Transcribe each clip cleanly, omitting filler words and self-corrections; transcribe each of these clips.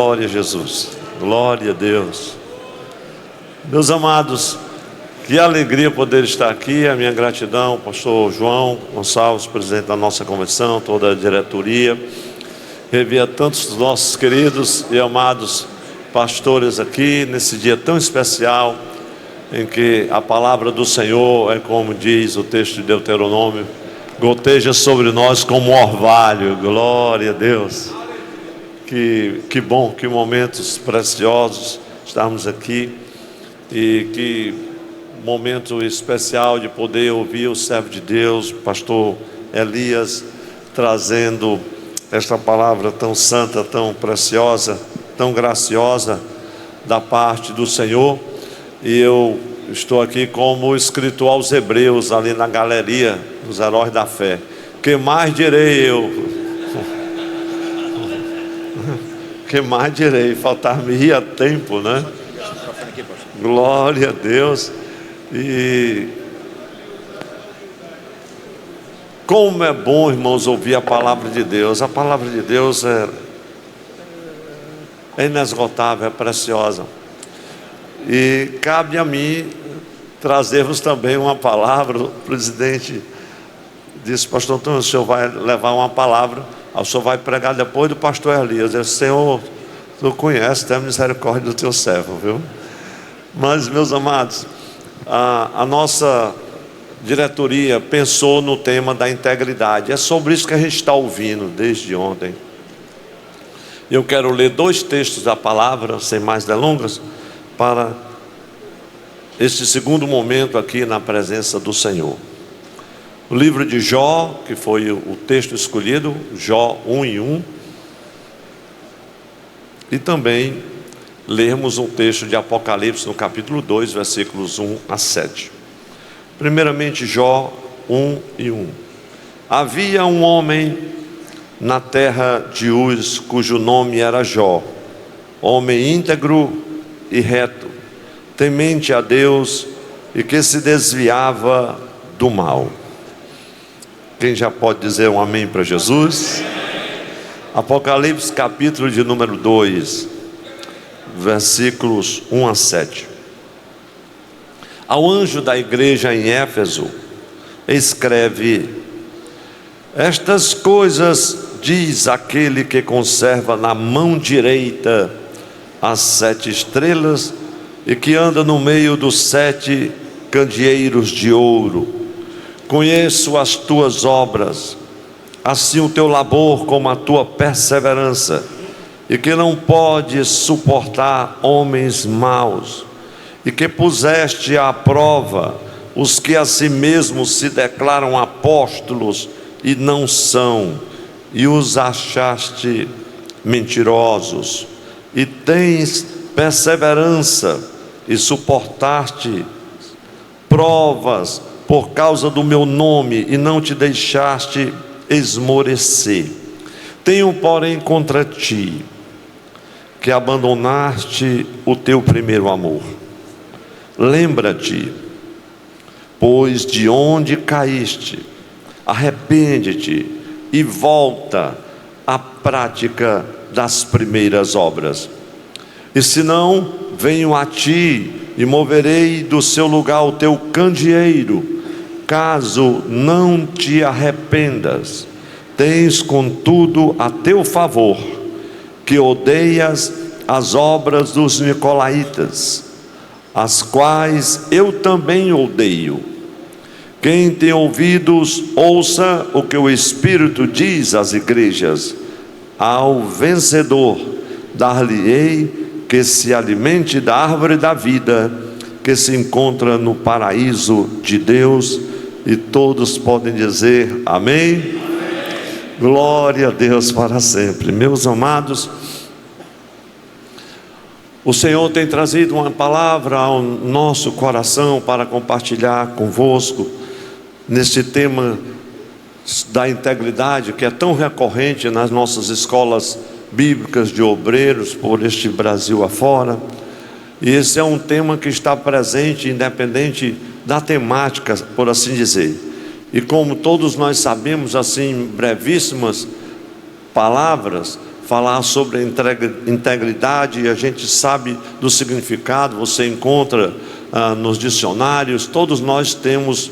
Glória a Jesus, glória a Deus. Meus amados, que alegria poder estar aqui. A minha gratidão, pastor João Gonçalves, presidente da nossa convenção, toda a diretoria. Rever a tantos dos nossos queridos e amados pastores aqui, nesse dia tão especial, em que a palavra do Senhor é como diz o texto de Deuteronômio, goteja sobre nós como um orvalho. Glória a Deus. Que bom, que momentos preciosos estarmos aqui. E que momento especial de poder ouvir o servo de Deus, pastor Elias, trazendo esta palavra tão santa, tão preciosa, tão graciosa da parte do Senhor. E eu estou aqui como escrito aos Hebreus, ali na galeria dos heróis da fé. Que mais direi eu? Que mais direi? Faltar-me-ia tempo, né? Glória a Deus. E como é bom, irmãos, ouvir a palavra de Deus. A palavra de Deus é inesgotável, é preciosa. E cabe a mim trazermos também uma palavra. O presidente disse: pastor Antônio, o senhor vai levar uma palavra, o senhor vai pregar depois do pastor Elias. Eu disse: Senhor, tu conheces, tem misericórdia do teu servo, viu? Mas, meus amados, a nossa diretoria pensou no tema da integridade. É sobre isso que a gente está ouvindo desde ontem. Eu quero ler 2 textos da palavra, sem mais delongas, para este segundo momento aqui na presença do Senhor. O livro de Jó, que foi o texto escolhido, Jó 1:1, e também lermos um texto de Apocalipse no capítulo 2, versículos 1 a 7. Primeiramente, Jó 1:1. Havia um homem na terra de Uz, cujo nome era Jó, homem íntegro e reto, temente a Deus e que se desviava do mal. Quem já pode dizer um amém para Jesus? Apocalipse capítulo de número 2, versículos 1 a 7. Ao anjo da igreja em Éfeso escreve: estas coisas diz aquele que conserva na mão direita as 7 estrelas e que anda no meio dos 7 candeeiros de ouro. Conheço as tuas obras, assim o teu labor como a tua perseverança, e que não podes suportar homens maus, e que puseste à prova os que a si mesmos se declaram apóstolos e não são, e os achaste mentirosos, e tens perseverança e suportaste provas por causa do meu nome, e não te deixaste esmorecer. Tenho, porém, contra ti que abandonaste o teu primeiro amor. Lembra-te, pois, de onde caíste, arrepende-te e volta à prática das primeiras obras. E se não, venho a ti e moverei do seu lugar o teu candeeiro, caso não te arrependas. Tens, contudo, a teu favor que odeias as obras dos nicolaítas, as quais eu também odeio. Quem tem ouvidos, ouça o que o Espírito diz às igrejas. Ao vencedor dar-lhe-ei que se alimente da árvore da vida, que se encontra no paraíso de Deus. E todos podem dizer amém? Amém. Glória a Deus para sempre. Meus amados, o Senhor tem trazido uma palavra ao nosso coração para compartilhar convosco neste tema da integridade, que é tão recorrente nas nossas escolas bíblicas de obreiros por este Brasil afora. E esse é um tema que está presente independente da temática, por assim dizer. E como todos nós sabemos, assim, em brevíssimas palavras, falar sobre a integridade, a gente sabe do significado, você encontra nos dicionários. Todos nós temos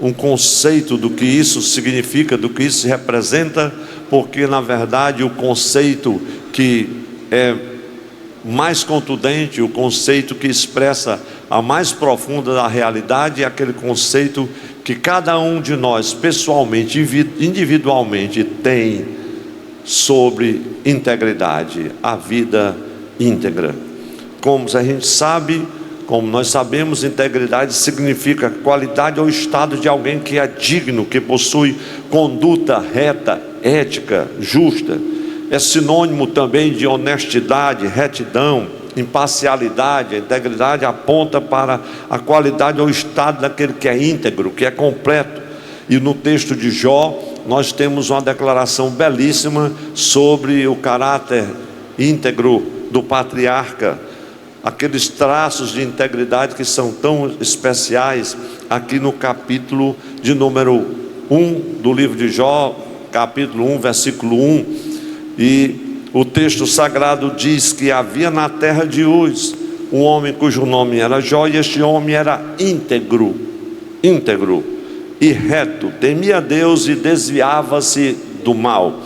um conceito do que isso significa, do que isso representa, porque na verdade o conceito que é mais contundente, o conceito que expressa a mais profunda da realidade, é aquele conceito que cada um de nós pessoalmente, individualmente tem sobre integridade, a vida íntegra. Como a gente sabe, como nós sabemos, integridade significa qualidade ou estado de alguém que é digno, que possui conduta reta, ética, justa. É sinônimo também de honestidade, retidão, imparcialidade. A integridade aponta para a qualidade ou estado daquele que é íntegro, que é completo. E no texto de Jó, nós temos uma declaração belíssima sobre o caráter íntegro do patriarca, aqueles traços de integridade que são tão especiais, aqui no capítulo de número 1 do livro de Jó, capítulo 1, versículo 1. E o texto sagrado diz que havia na terra de Uz um homem cujo nome era Jó, e este homem era íntegro e reto, temia Deus e desviava-se do mal.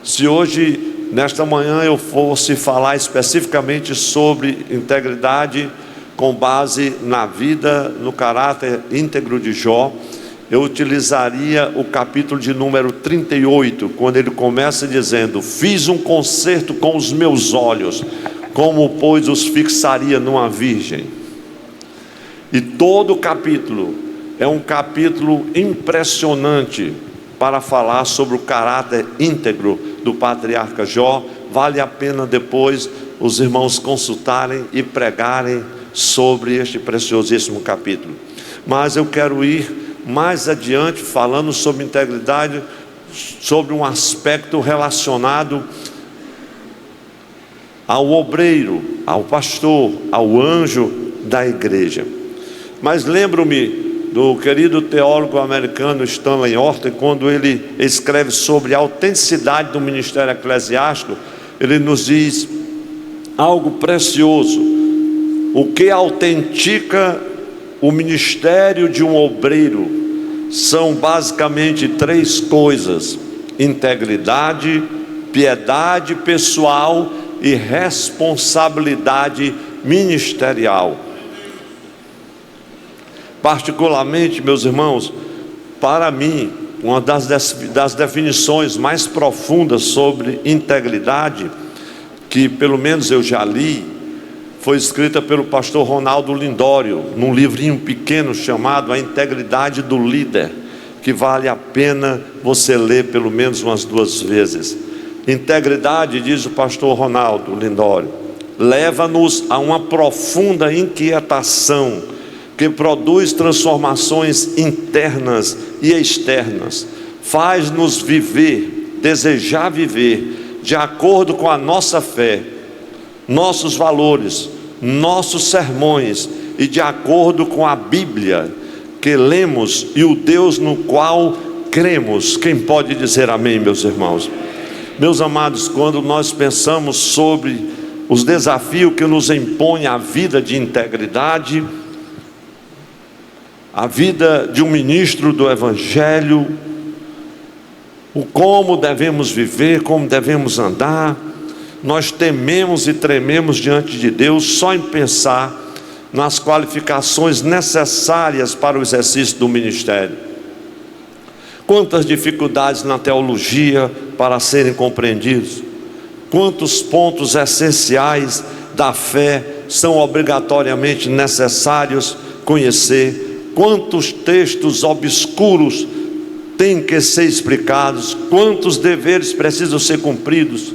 Se hoje, nesta manhã, eu fosse falar especificamente sobre integridade com base na vida, no caráter íntegro de Jó, eu utilizaria o capítulo de número 38, quando ele começa dizendo: fiz um concerto com os meus olhos, como pois os fixaria numa virgem. E todo o capítulo é um capítulo impressionante para falar sobre o caráter íntegro do patriarca Jó. Vale a pena depois os irmãos consultarem e pregarem sobre este preciosíssimo capítulo. Mas eu quero ir mais adiante falando sobre integridade, sobre um aspecto relacionado ao obreiro, ao pastor, ao anjo da igreja. Mas lembro-me do querido teólogo americano Stanley Orton, quando ele escreve sobre a autenticidade do ministério eclesiástico, ele nos diz algo precioso: o que autentica o ministério de um obreiro são basicamente três coisas: integridade, piedade pessoal e responsabilidade ministerial. Particularmente, meus irmãos, para mim, uma das definições mais profundas sobre integridade, que pelo menos eu já li, foi escrita pelo pastor Ronaldo Lindório, num livrinho pequeno chamado A Integridade do Líder, que vale a pena você ler pelo menos umas 2 vezes. Integridade, diz o pastor Ronaldo Lindório, leva-nos a uma profunda inquietação que produz transformações internas e externas, faz-nos viver, desejar viver de acordo com a nossa fé, nossos valores, nossos sermões e de acordo com a Bíblia que lemos e o Deus no qual cremos. Quem pode dizer amém, meus irmãos? Meus amados, quando nós pensamos sobre os desafios que nos impõe a vida de integridade, a vida de um ministro do Evangelho, o como devemos viver, como devemos andar, nós tememos e trememos diante de Deus só em pensar nas qualificações necessárias para o exercício do ministério. Quantas dificuldades na teologia para serem compreendidos, quantos pontos essenciais da fé são obrigatoriamente necessários conhecer, quantos textos obscuros têm que ser explicados, quantos deveres precisam ser cumpridos,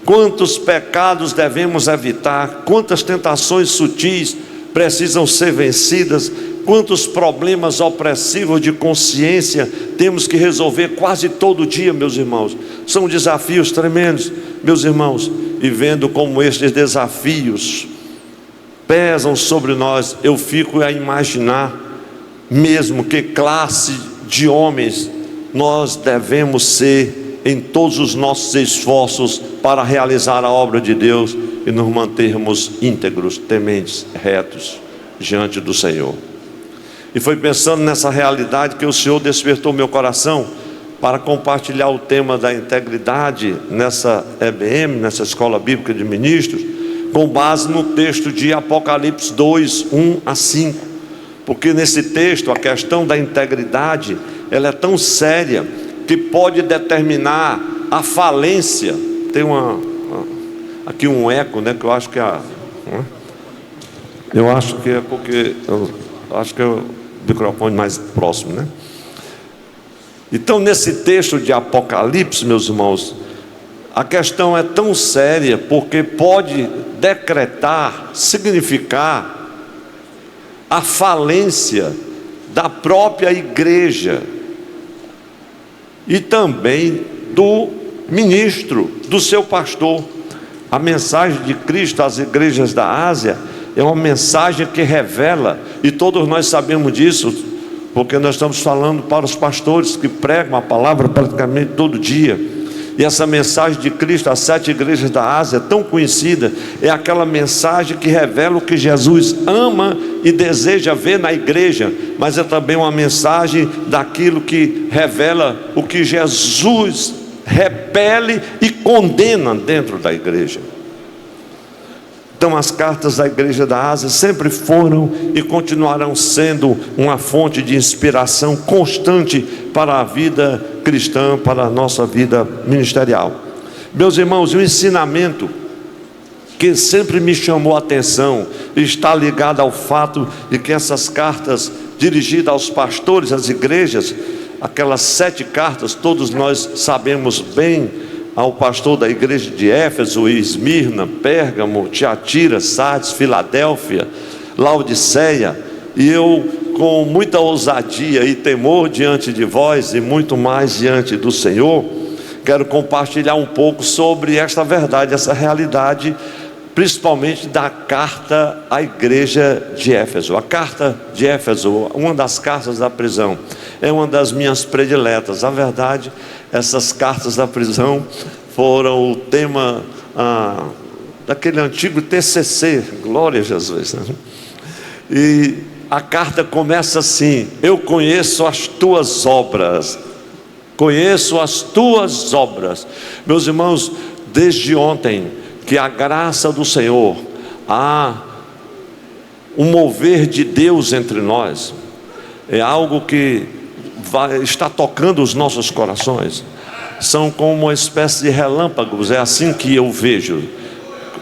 quantos pecados devemos evitar, quantas tentações sutis precisam ser vencidas, quantos problemas opressivos de consciência temos que resolver quase todo dia, meus irmãos. São desafios tremendos, meus irmãos, e vendo como estes desafios pesam sobre nós, eu fico a imaginar mesmo que classe de homens nós devemos ser em todos os nossos esforços para realizar a obra de Deus e nos mantermos íntegros, tementes, retos diante do Senhor. E foi pensando nessa realidade que o Senhor despertou meu coração para compartilhar o tema da integridade nessa EBM, nessa Escola Bíblica de Ministros, com base no texto de Apocalipse 2, 1 a 5. Porque nesse texto a questão da integridade, ela é tão séria que pode determinar a falência. Tem aqui um eco, né, que eu acho que eu acho que é porque acho que é o microfone mais próximo, né? Então, nesse texto de Apocalipse, meus irmãos, a questão é tão séria porque pode decretar, significar a falência da própria igreja e também do ministro, do seu pastor. A mensagem de Cristo às igrejas da Ásia é uma mensagem que revela, e todos nós sabemos disso, porque nós estamos falando para os pastores que pregam a palavra praticamente todo dia. E essa mensagem de Cristo às 7 igrejas da Ásia, tão conhecida, é aquela mensagem que revela o que Jesus ama e deseja ver na igreja, mas é também uma mensagem daquilo que revela o que Jesus repele e condena dentro da igreja. Então as cartas da igreja da Ásia sempre foram e continuarão sendo uma fonte de inspiração constante para a vida cristã, para a nossa vida ministerial. Meus irmãos, o ensinamento que sempre me chamou a atenção está ligado ao fato de que essas cartas dirigidas aos pastores, às igrejas, aquelas 7 cartas, todos nós sabemos bem, ao pastor da igreja de Éfeso, Esmirna, Pérgamo, Tiatira, Sardes, Filadélfia, Laodiceia. E eu, com muita ousadia e temor diante de vós e muito mais diante do Senhor, quero compartilhar um pouco sobre esta verdade, essa realidade, principalmente da carta à igreja de Éfeso. A carta de Éfeso, uma das cartas da prisão, é uma das minhas prediletas. A verdade, essas cartas da prisão foram o tema daquele antigo TCC, glória a Jesus, né? E a carta começa assim: eu conheço as tuas obras, conheço as tuas obras. Meus irmãos, desde ontem, que a graça do Senhor, há um mover de Deus entre nós, é algo que está tocando os nossos corações. São como uma espécie de relâmpagos, é assim que eu vejo,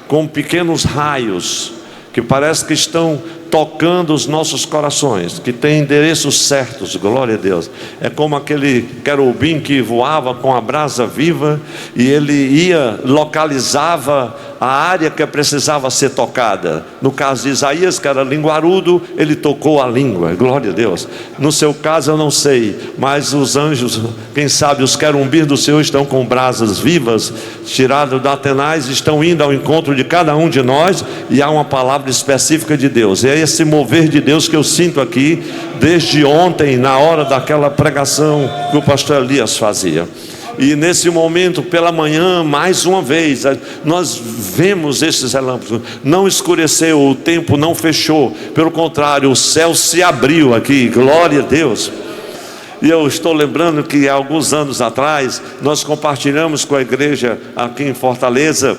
com pequenos raios, que parece que estão tocando os nossos corações, que tem endereços certos, glória a Deus. É como aquele querubim que voava com a brasa viva, e ele ia, localizava a área que precisava ser tocada. No caso de Isaías, que era linguarudo, ele tocou a língua, glória a Deus. No seu caso eu não sei, mas os anjos, quem sabe os querumbins do Senhor estão com brasas vivas, tiradas da tenaz, estão indo ao encontro de cada um de nós, e há uma palavra específica de Deus. É esse mover de Deus que eu sinto aqui, desde ontem, na hora daquela pregação que o pastor Elias fazia. E nesse momento, pela manhã, mais uma vez, nós vemos esses relâmpagos. Não escureceu, o tempo não fechou, pelo contrário, o céu se abriu aqui, glória a Deus. E eu estou lembrando que há alguns anos atrás, nós compartilhamos com a igreja aqui em Fortaleza,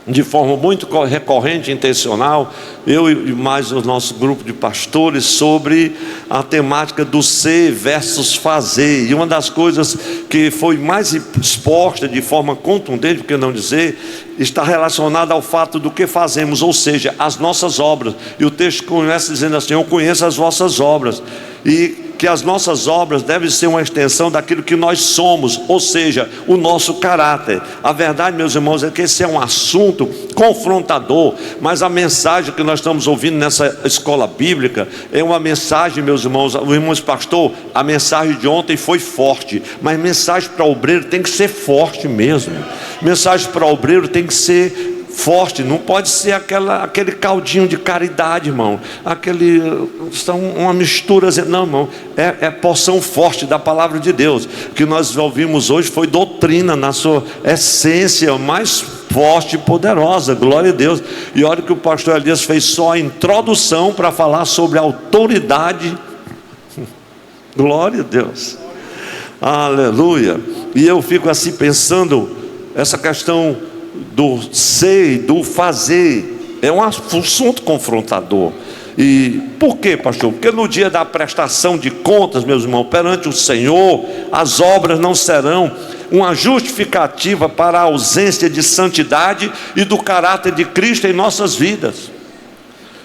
de forma muito recorrente e intencional, eu e mais o nosso grupo de pastores, sobre a temática do ser versus fazer. E uma das coisas que foi mais exposta de forma contundente, por que não dizer, está relacionada ao fato do que fazemos, ou seja, as nossas obras. E o texto começa dizendo assim: eu conheço as vossas obras, e que as nossas obras devem ser uma extensão daquilo que nós somos, ou seja, o nosso caráter. A verdade, meus irmãos, é que esse é um assunto confrontador, mas a mensagem que nós estamos ouvindo nessa escola bíblica é uma mensagem, meus irmãos, pastor, a mensagem de ontem foi forte, mas mensagem para obreiro tem que ser forte mesmo. Mensagem para obreiro tem que ser forte, não pode ser aquele caldinho de caridade, irmão, uma mistura, não, irmão, é porção forte da palavra de Deus. O que nós ouvimos hoje foi doutrina na sua essência mais forte e poderosa, glória a Deus. E olha que o pastor Elias fez só a introdução para falar sobre a autoridade, glória a Deus, aleluia. E eu fico assim pensando, essa questão do ser, do fazer, é um assunto confrontador. E por quê, pastor? Porque no dia da prestação de contas, meus irmãos, perante o Senhor, as obras não serão uma justificativa para a ausência de santidade e do caráter de Cristo em nossas vidas.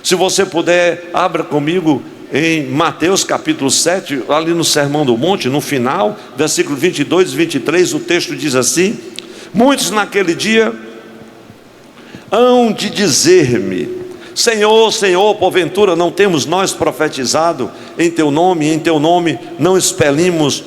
Se você puder, abra comigo em Mateus capítulo 7, ali no Sermão do Monte, no final, versículo 22 e 23, o texto diz assim: muitos naquele dia hão de dizer-me: Senhor, Senhor, porventura não temos nós profetizado em teu nome, e em teu nome não expelimos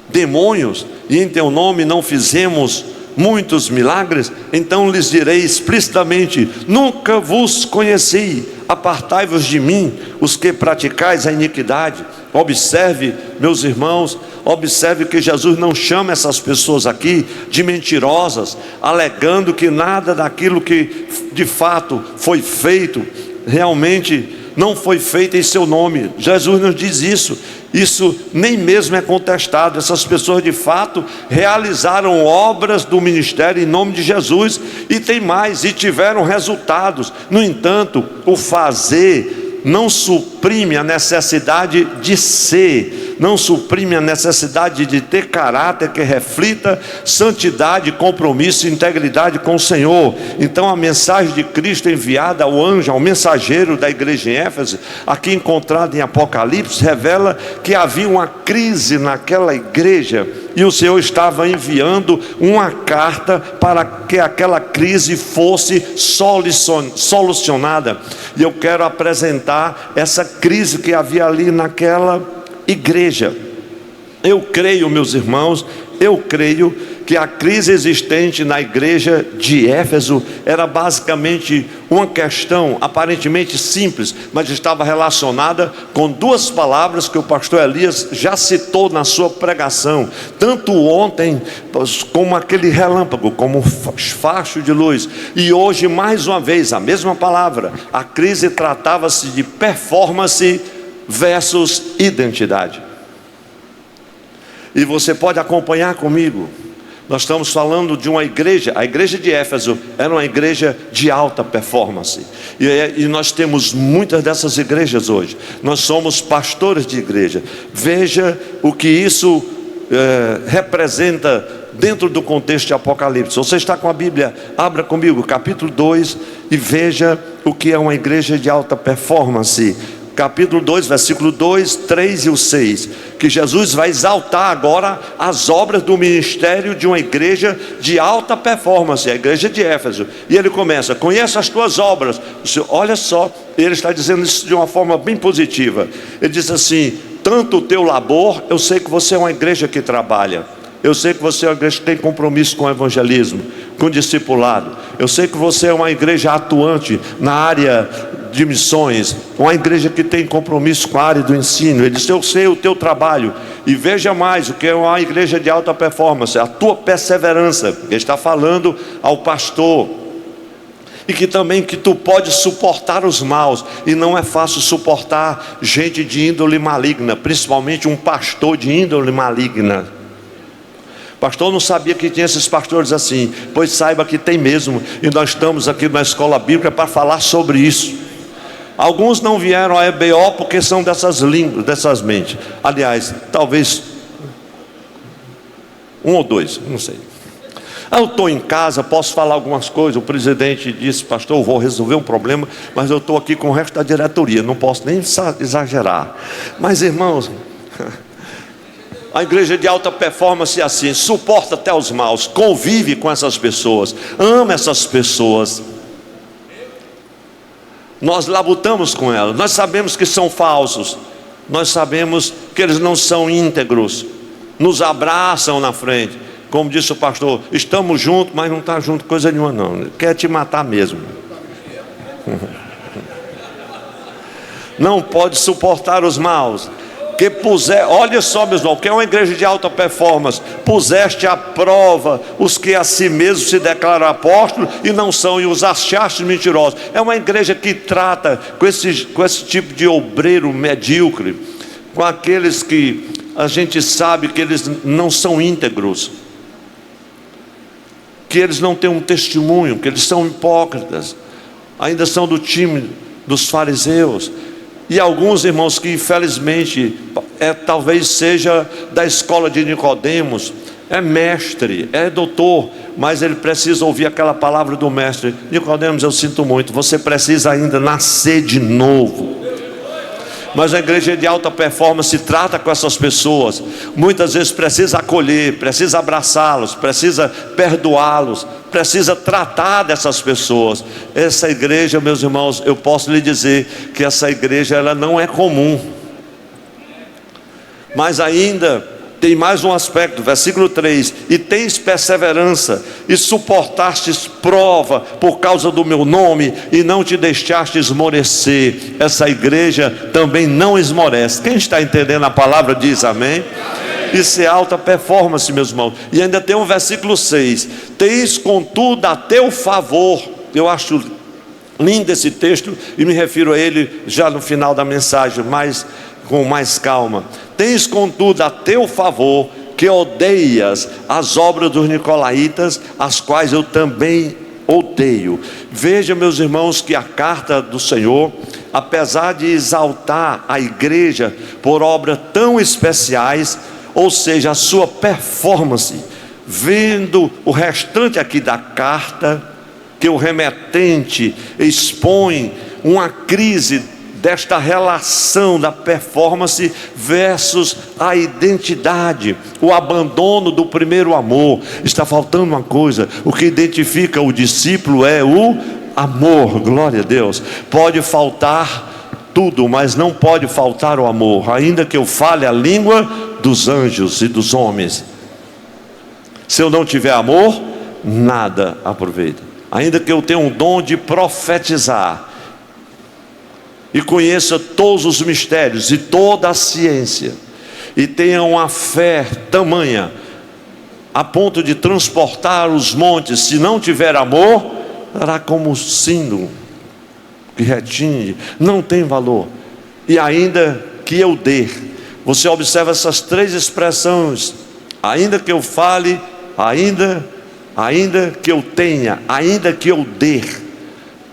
demônios, e em teu nome não fizemos muitos milagres? Então lhes direi explicitamente: nunca vos conheci, apartai-vos de mim, os que praticais a iniquidade. Observe, meus irmãos, observe que Jesus não chama essas pessoas aqui de mentirosas, alegando que nada daquilo que de fato foi feito, realmente não foi feito em seu nome. Jesus nos diz isso. Isso nem mesmo é contestado. Essas pessoas de fato realizaram obras do ministério em nome de Jesus, e tem mais, e tiveram resultados. No entanto, o fazer não suprime a necessidade de ser, não suprime a necessidade de ter caráter que reflita santidade, compromisso e integridade com o Senhor. Então a mensagem de Cristo enviada ao anjo, ao mensageiro da igreja em Éfeso, aqui encontrada em Apocalipse, revela que havia uma crise naquela igreja, e o Senhor estava enviando uma carta para que aquela crise fosse solucionada. E eu quero apresentar essa crise que havia ali naquela igreja. Eu creio, meus irmãos, eu creio que a crise existente na igreja de Éfeso era basicamente uma questão aparentemente simples, mas estava relacionada com duas palavras que o pastor Elias já citou na sua pregação, tanto ontem como aquele relâmpago, como um facho de luz, e hoje mais uma vez a mesma palavra. A crise tratava-se de performance versus identidade. E você pode acompanhar comigo. Nós estamos falando de uma igreja, a igreja de Éfeso era uma igreja de alta performance, e nós temos muitas dessas igrejas hoje. Nós somos pastores de igreja. Veja o que isso representa dentro do contexto de Apocalipse. Você está com a Bíblia? Abra comigo, capítulo 2, e veja o que é uma igreja de alta performance. Capítulo 2, versículo 2, 3 e o 6, que Jesus vai exaltar agora as obras do ministério de uma igreja de alta performance, a igreja de Éfeso. E ele começa: conheço as tuas obras. Olha só, ele está dizendo isso de uma forma bem positiva. Ele diz assim: tanto o teu labor, eu sei que você é uma igreja que trabalha, eu sei que você é uma igreja que tem compromisso com o evangelismo, com discipulado. Eu sei que você é uma igreja atuante na área de missões, uma igreja que tem compromisso com a área do ensino. Ele diz: eu sei o teu trabalho. E veja mais o que é uma igreja de alta performance: a tua perseverança. Ele está falando ao pastor. E que também que tu podes suportar os maus. E não é fácil suportar gente de índole maligna, principalmente um pastor de índole maligna. Pastor, não sabia que tinha esses pastores assim. Pois saiba que tem mesmo. E nós estamos aqui na escola bíblica para falar sobre isso. Alguns não vieram a EBO porque são dessas línguas, dessas mentes. Aliás, talvez um ou dois, não sei. Eu estou em casa, posso falar algumas coisas. O presidente disse: pastor, eu vou resolver um problema, mas eu estou aqui com o resto da diretoria, não posso nem exagerar. Mas irmãos, a igreja de alta performance é assim: suporta até os maus, convive com essas pessoas, ama essas pessoas. Nós labutamos com elas, nós sabemos que são falsos, nós sabemos que eles não são íntegros, nos abraçam na frente, como disse o pastor, estamos juntos, mas não está junto coisa nenhuma não, quer te matar mesmo. Não pode suportar os maus, que olha só, meus irmãos, que é uma igreja de alta performance, puseste à prova os que a si mesmos se declaram apóstolos e não são, e os achaste mentirosos. É uma igreja que trata com esse tipo de obreiro medíocre, com aqueles que a gente sabe que eles não são íntegros, que eles não têm um testemunho, que eles são hipócritas, ainda são do time dos fariseus. E alguns irmãos que infelizmente talvez seja da escola de Nicodemos, é mestre, é doutor, mas ele precisa ouvir aquela palavra do mestre: Nicodemos, eu sinto muito, você precisa ainda nascer de novo. Mas a igreja de alta performance trata com essas pessoas, muitas vezes precisa acolher, precisa abraçá-los, precisa perdoá-los, precisa tratar dessas pessoas. Essa igreja, meus irmãos, eu posso lhe dizer que essa igreja ela não é comum. Mas ainda tem mais um aspecto, versículo 3: e tens perseverança, e suportastes prova por causa do meu nome, e não te deixaste esmorecer. Essa igreja também não esmorece. Quem está entendendo a palavra diz amém? Isso é alta performance, meus irmãos. E ainda tem um versículo 6: tens contudo a teu favor. Eu acho lindo esse texto, e me refiro a ele já no final da mensagem, com mais calma. Tens contudo a teu favor que odeias as obras dos nicolaítas, as quais eu também odeio. Veja, meus irmãos, que a carta do Senhor, apesar de exaltar a igreja por obras tão especiais, ou seja, a sua performance, vendo o restante aqui da carta, que o remetente expõe uma crise desta relação da performance versus a identidade, o abandono do primeiro amor. Está faltando uma coisa: o que identifica o discípulo é o amor. Glória a Deus. Pode faltar tudo, mas não pode faltar o amor. Ainda que eu fale a língua dos anjos e dos homens, se eu não tiver amor, nada aproveita. Ainda que eu tenha um dom de profetizar e conheça todos os mistérios e toda a ciência, e tenha uma fé tamanha a ponto de transportar os montes, se não tiver amor, será como sino que retinge, não tem valor. E ainda que eu dê, você observa essas três expressões: ainda que eu fale, ainda que eu tenha, ainda que eu dê.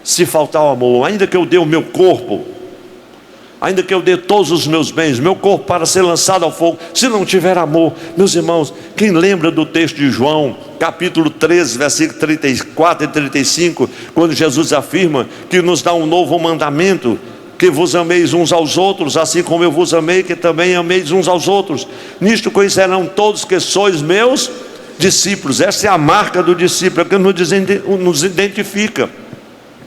Se faltar o amor, ainda que eu dê o meu corpo, ainda que eu dê todos os meus bens, meu corpo para ser lançado ao fogo, se não tiver amor, meus irmãos, quem lembra do texto de João, capítulo 13, versículo 34 e 35, quando Jesus afirma que nos dá um novo mandamento: que vos ameis uns aos outros, assim como eu vos amei, que também ameis uns aos outros. Nisto conhecerão todos que sois meus discípulos. Essa é a marca do discípulo, é que nos identifica.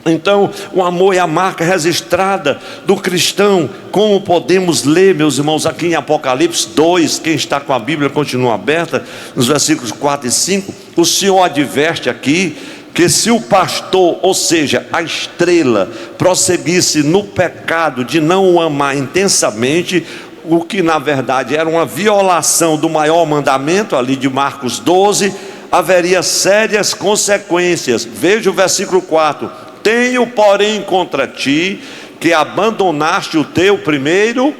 Então, o amor é a marca registrada do cristão. Como podemos ler, meus irmãos, aqui em Apocalipse 2, quem está com a Bíblia continua aberta, nos versículos 4 e 5, o Senhor adverte aqui que se o pastor, ou seja, a estrela, prosseguisse no pecado de não o amar intensamente, o que na verdade era uma violação do maior mandamento, ali de Marcos 12, haveria sérias consequências. Veja o versículo 4: tenho, porém, contra ti que abandonaste o teu primeiro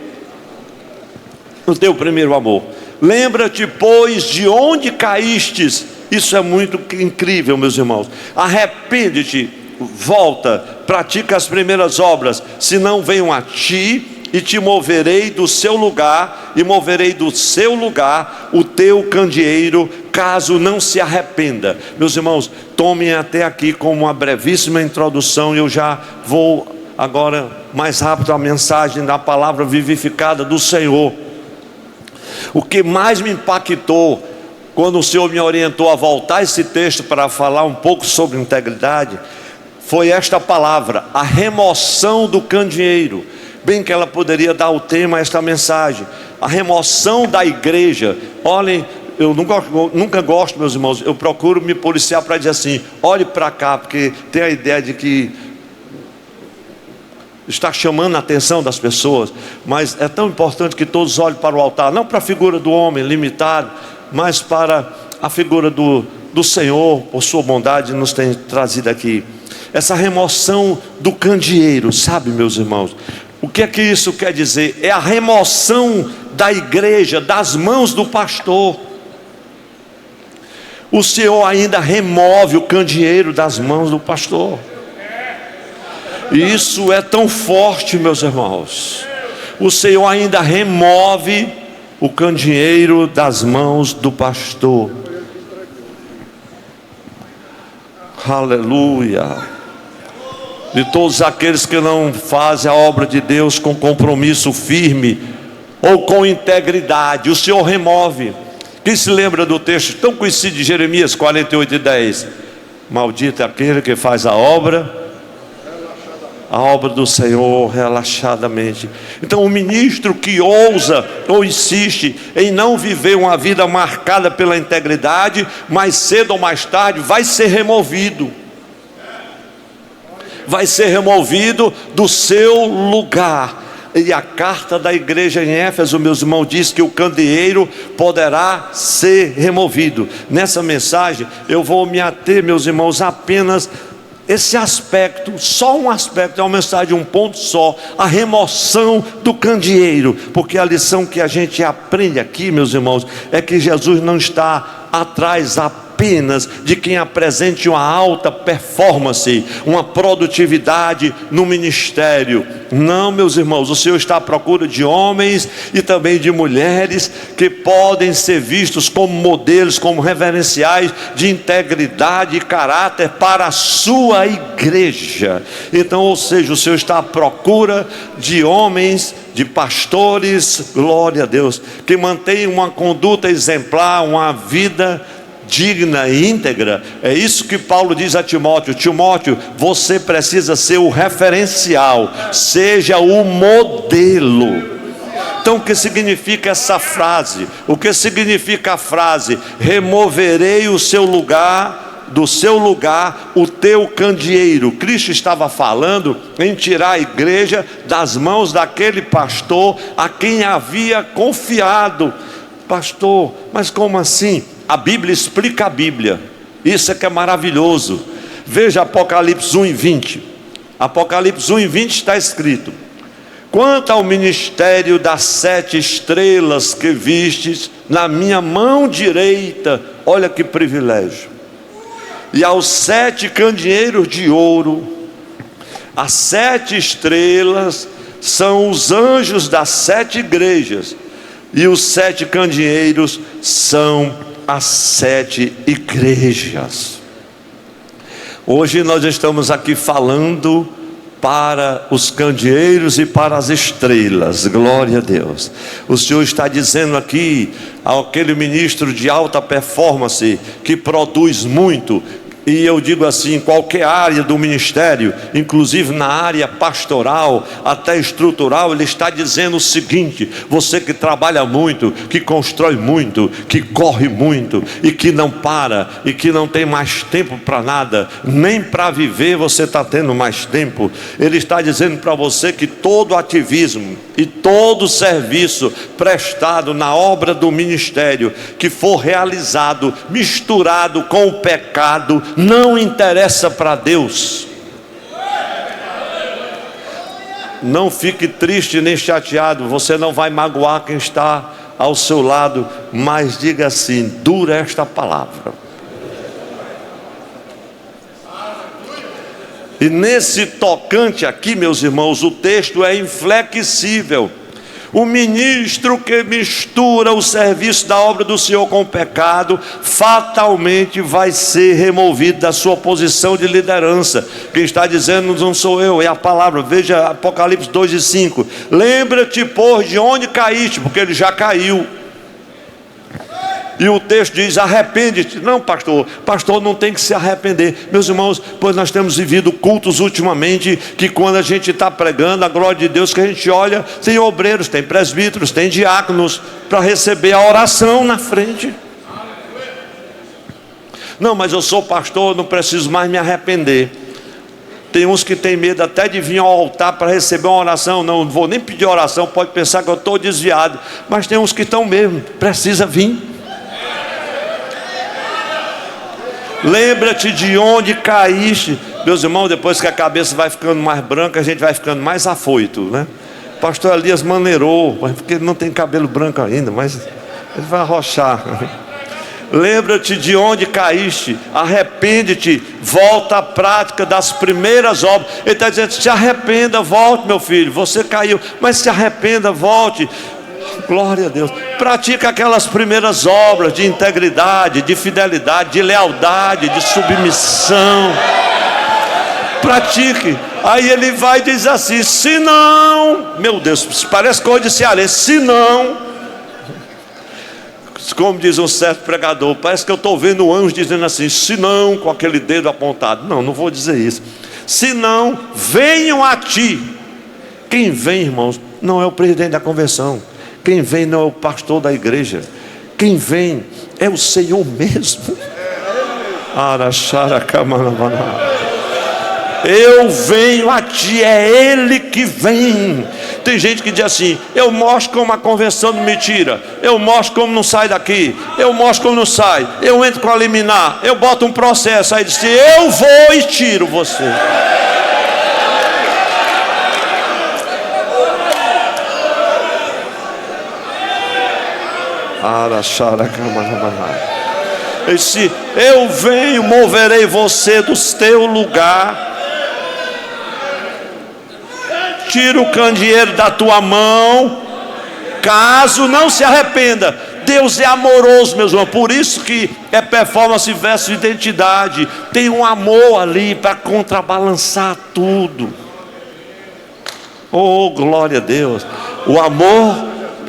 amor. Lembra-te, pois, de onde caístes. Isso é muito incrível, meus irmãos. Arrepende-te, volta, pratica as primeiras obras, senão venham a ti e te moverei do seu lugar, e moverei do seu lugar o teu candeeiro, caso não se arrependa. Meus irmãos, tomem até aqui como uma brevíssima introdução, e eu já vou agora mais rápido a mensagem da palavra vivificada do Senhor. O que mais me impactou quando o Senhor me orientou a voltar esse texto para falar um pouco sobre integridade, foi esta palavra: a remoção do candeeiro. Bem que ela poderia dar o tema a esta mensagem: a remoção da igreja. Olhem, eu nunca gosto, meus irmãos, eu procuro me policiar para dizer assim: olhe para cá, porque tem a ideia de que está chamando a atenção das pessoas. Mas é tão importante que todos olhem para o altar, não para a figura do homem limitado, mas para a figura do Senhor, por sua bondade, nos tem trazido aqui. Essa remoção do candeeiro, sabe, meus irmãos, o que é que isso quer dizer? É a remoção da igreja das mãos do pastor. O Senhor ainda remove o candeeiro das mãos do pastor. E isso é tão forte, meus irmãos. O Senhor ainda remove o candeeiro das mãos do pastor. Aleluia. De todos aqueles que não fazem a obra de Deus com compromisso firme ou com integridade, o Senhor remove. Quem se lembra do texto tão conhecido de Jeremias 48:10? Maldito é aquele que faz a obra do Senhor relaxadamente. Então o ministro que ousa ou insiste em não viver uma vida marcada pela integridade, mais cedo ou mais tarde vai ser removido. Vai ser removido do seu lugar. E a carta da igreja em Éfeso, meus irmãos, diz que o candeeiro poderá ser removido. Nessa mensagem eu vou me ater, meus irmãos, apenas esse aspecto, só um aspecto, é uma mensagem de um ponto só: a remoção do candeeiro. Porque a lição que a gente aprende aqui, meus irmãos, é que Jesus não está atrás apenas de quem apresente uma alta performance, uma produtividade no ministério. Não, meus irmãos, o Senhor está à procura de homens e também de mulheres que podem ser vistos como modelos, como reverenciais de integridade e caráter para a sua igreja. Então, ou seja, o Senhor está à procura de homens, de pastores, glória a Deus, que mantenham uma conduta exemplar, uma vida digna e íntegra. É isso que Paulo diz a Timóteo: Timóteo, você precisa ser o referencial, seja o modelo. Então o que significa essa frase? O que significa a frase: removerei o seu lugar, do seu lugar o teu candeeiro? Cristo estava falando em tirar a igreja das mãos daquele pastor a quem havia confiado. Pastor, mas como assim? A Bíblia explica a Bíblia. Isso é que é maravilhoso. Veja Apocalipse 1:20. Apocalipse 1:20 está escrito: quanto ao ministério das 7 estrelas que vistes na minha mão direita, olha que privilégio, e aos 7 candeeiros de ouro. As 7 estrelas são os anjos das 7 igrejas, e os 7 candeeiros são as 7 igrejas. Hoje nós estamos aqui falando para os candeeiros e para as estrelas, glória a Deus. O Senhor está dizendo aqui àquele ministro de alta performance que produz muito. E eu digo assim, em qualquer área do ministério, inclusive na área pastoral, até estrutural, ele está dizendo o seguinte: você que trabalha muito, que constrói muito, que corre muito, e que não para, e que não tem mais tempo para nada, nem para viver você está tendo mais tempo. Ele está dizendo para você que todo ativismo e todo serviço prestado na obra do ministério, que for realizado misturado com o pecado, não interessa para Deus. Não fique triste nem chateado, você não vai magoar quem está ao seu lado, mas diga assim: dura esta palavra. E nesse tocante aqui, meus irmãos, o texto é inflexível. O ministro que mistura o serviço da obra do Senhor com o pecado, fatalmente vai ser removido da sua posição de liderança. Quem está dizendo não sou eu, é a palavra. Veja Apocalipse 2:5. Lembra-te, pois, de onde caíste, porque ele já caiu. E o texto diz: arrepende-te. Não, pastor não tem que se arrepender. Meus irmãos, pois nós temos vivido cultos ultimamente, que quando a gente está pregando a glória de Deus, que a gente olha, tem obreiros, tem presbíteros, tem diáconos, para receber a oração na frente. Não, mas eu sou pastor, não preciso mais me arrepender. Tem uns que têm medo até de vir ao altar para receber uma oração. Não vou nem pedir oração, pode pensar que eu estou desviado. Mas tem uns que estão mesmo, precisa vir. Lembra-te de onde caíste. Meus irmãos, depois que a cabeça vai ficando mais branca, a gente vai ficando mais afoito, né? O pastor Elias maneirou, porque ele não tem cabelo branco ainda, mas ele vai arrochar. Lembra-te de onde caíste, arrepende-te, volta à prática das primeiras obras. Ele está dizendo: se arrependa, volte, meu filho, você caiu, mas se arrependa, volte. Glória a Deus. Pratica aquelas primeiras obras de integridade, de fidelidade, de lealdade, de submissão. Pratique. Aí ele vai e diz assim: se não, meu Deus, parece coisa de cearense, se não, como diz um certo pregador, parece que eu estou vendo um anjo dizendo assim: se não, com aquele dedo apontado. Não, não vou dizer isso. Se não, venham a ti. Quem vem, irmãos, não é o presidente da convenção. Quem vem não é o pastor da igreja. Quem vem é o Senhor mesmo. Eu venho a ti, é Ele que vem. Tem gente que diz assim: eu mostro como a convenção não me tira, eu mostro como não sai daqui, eu mostro como não sai, eu entro com a liminar, eu boto um processo. Aí diz: eu vou e tiro você. Ele disse: eu venho, moverei você do teu lugar, tira o candeeiro da tua mão, caso não se arrependa. Deus é amoroso, meus irmãos, por isso que é performance versus identidade. Tem um amor ali para contrabalançar tudo. Oh, glória a Deus. O amor,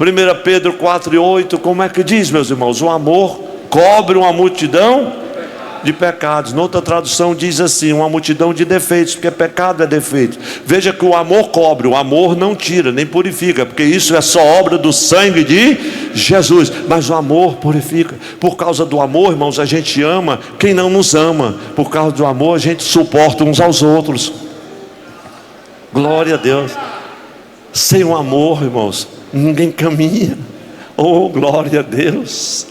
1 Pedro 4:8, como é que diz, meus irmãos? O amor cobre uma multidão de pecados. Noutra tradução diz assim: uma multidão de defeitos, porque pecado é defeito. Veja que o amor cobre, o amor não tira, nem purifica, porque isso é só obra do sangue de Jesus. Mas o amor purifica. Por causa do amor, irmãos, a gente ama quem não nos ama. Por causa do amor, a gente suporta uns aos outros. Glória a Deus. Sem o amor, irmãos, ninguém caminha. Oh, glória a Deus.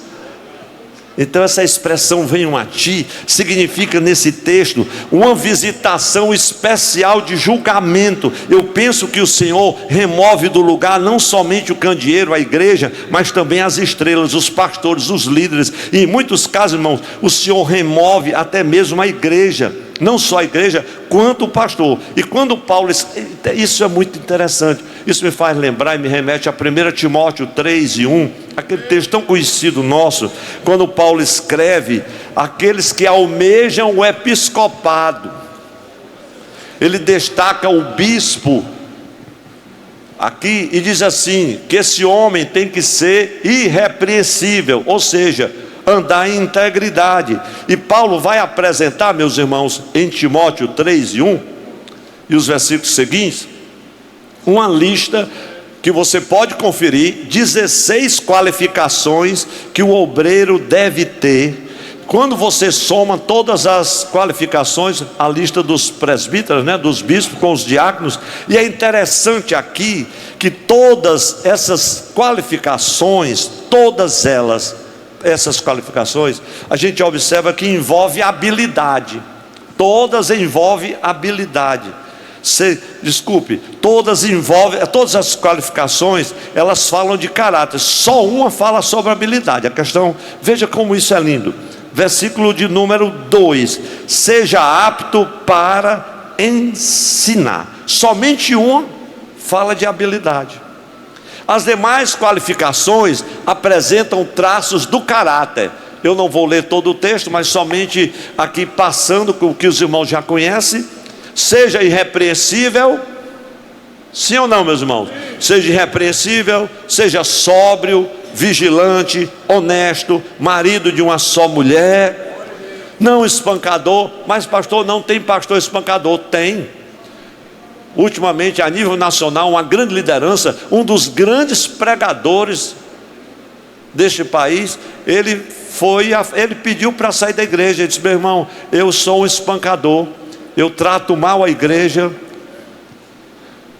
Então essa expressão venham a ti significa nesse texto uma visitação especial de julgamento. Eu penso que o Senhor remove do lugar não somente o candeeiro, a igreja, mas também as estrelas, os pastores, os líderes. E em muitos casos, irmãos, o Senhor remove até mesmo a igreja. Não só a igreja, quanto o pastor. E quando Paulo, isso é muito interessante, isso me faz lembrar e me remete a 1 Timóteo 3:1, aquele texto tão conhecido nosso, quando Paulo escreve: aqueles que almejam o episcopado. Ele destaca o bispo aqui e diz assim, que esse homem tem que ser irrepreensível, ou seja, andar em integridade. E Paulo vai apresentar, meus irmãos, em Timóteo 3:1 e os versículos seguintes, uma lista que você pode conferir, 16 qualificações que o obreiro deve ter. Quando você soma todas as qualificações, a lista dos presbíteros, né, dos bispos com os diáconos, e é interessante aqui que todas essas qualificações, essas qualificações, a gente observa que envolve habilidade. Todas envolvem habilidade. Todas as qualificações, elas falam de caráter. Só uma fala sobre habilidade. A questão, veja como isso é lindo. Versículo de número 2: seja apto para ensinar. Somente uma fala de habilidade. As demais qualificações apresentam traços do caráter. Eu não vou ler todo o texto, mas somente aqui passando com o que os irmãos já conhecem. Seja irrepreensível, sim ou não, meus irmãos? Seja irrepreensível, seja sóbrio, vigilante, honesto, marido de uma só mulher, não espancador. Mas pastor, não tem pastor espancador? Tem. Ultimamente, a nível nacional, uma grande liderança, um dos grandes pregadores deste país, ele ele pediu para sair da igreja. Ele disse: meu irmão, eu sou um espancador, eu trato mal a igreja,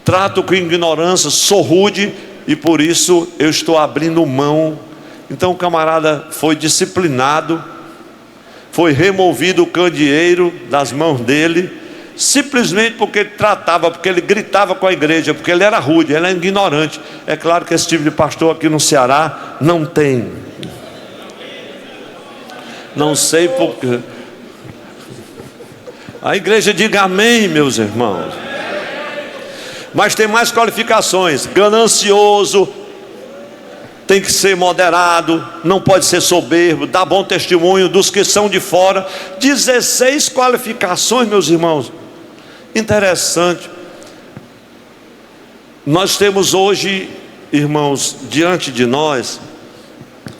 trato com ignorância, sou rude, e por isso eu estou abrindo mão. Então o camarada foi disciplinado, foi removido o candeeiro das mãos dele, simplesmente porque ele tratava, porque ele gritava com a igreja, porque ele era rude, ele era ignorante. É claro que esse tipo de pastor aqui no Ceará não tem. Não sei porque. A igreja diga amém, meus irmãos. Mas tem mais qualificações: ganancioso, tem que ser moderado, não pode ser soberbo, dá bom testemunho dos que são de fora. 16 qualificações, meus irmãos. Interessante. Nós temos hoje, irmãos, diante de nós,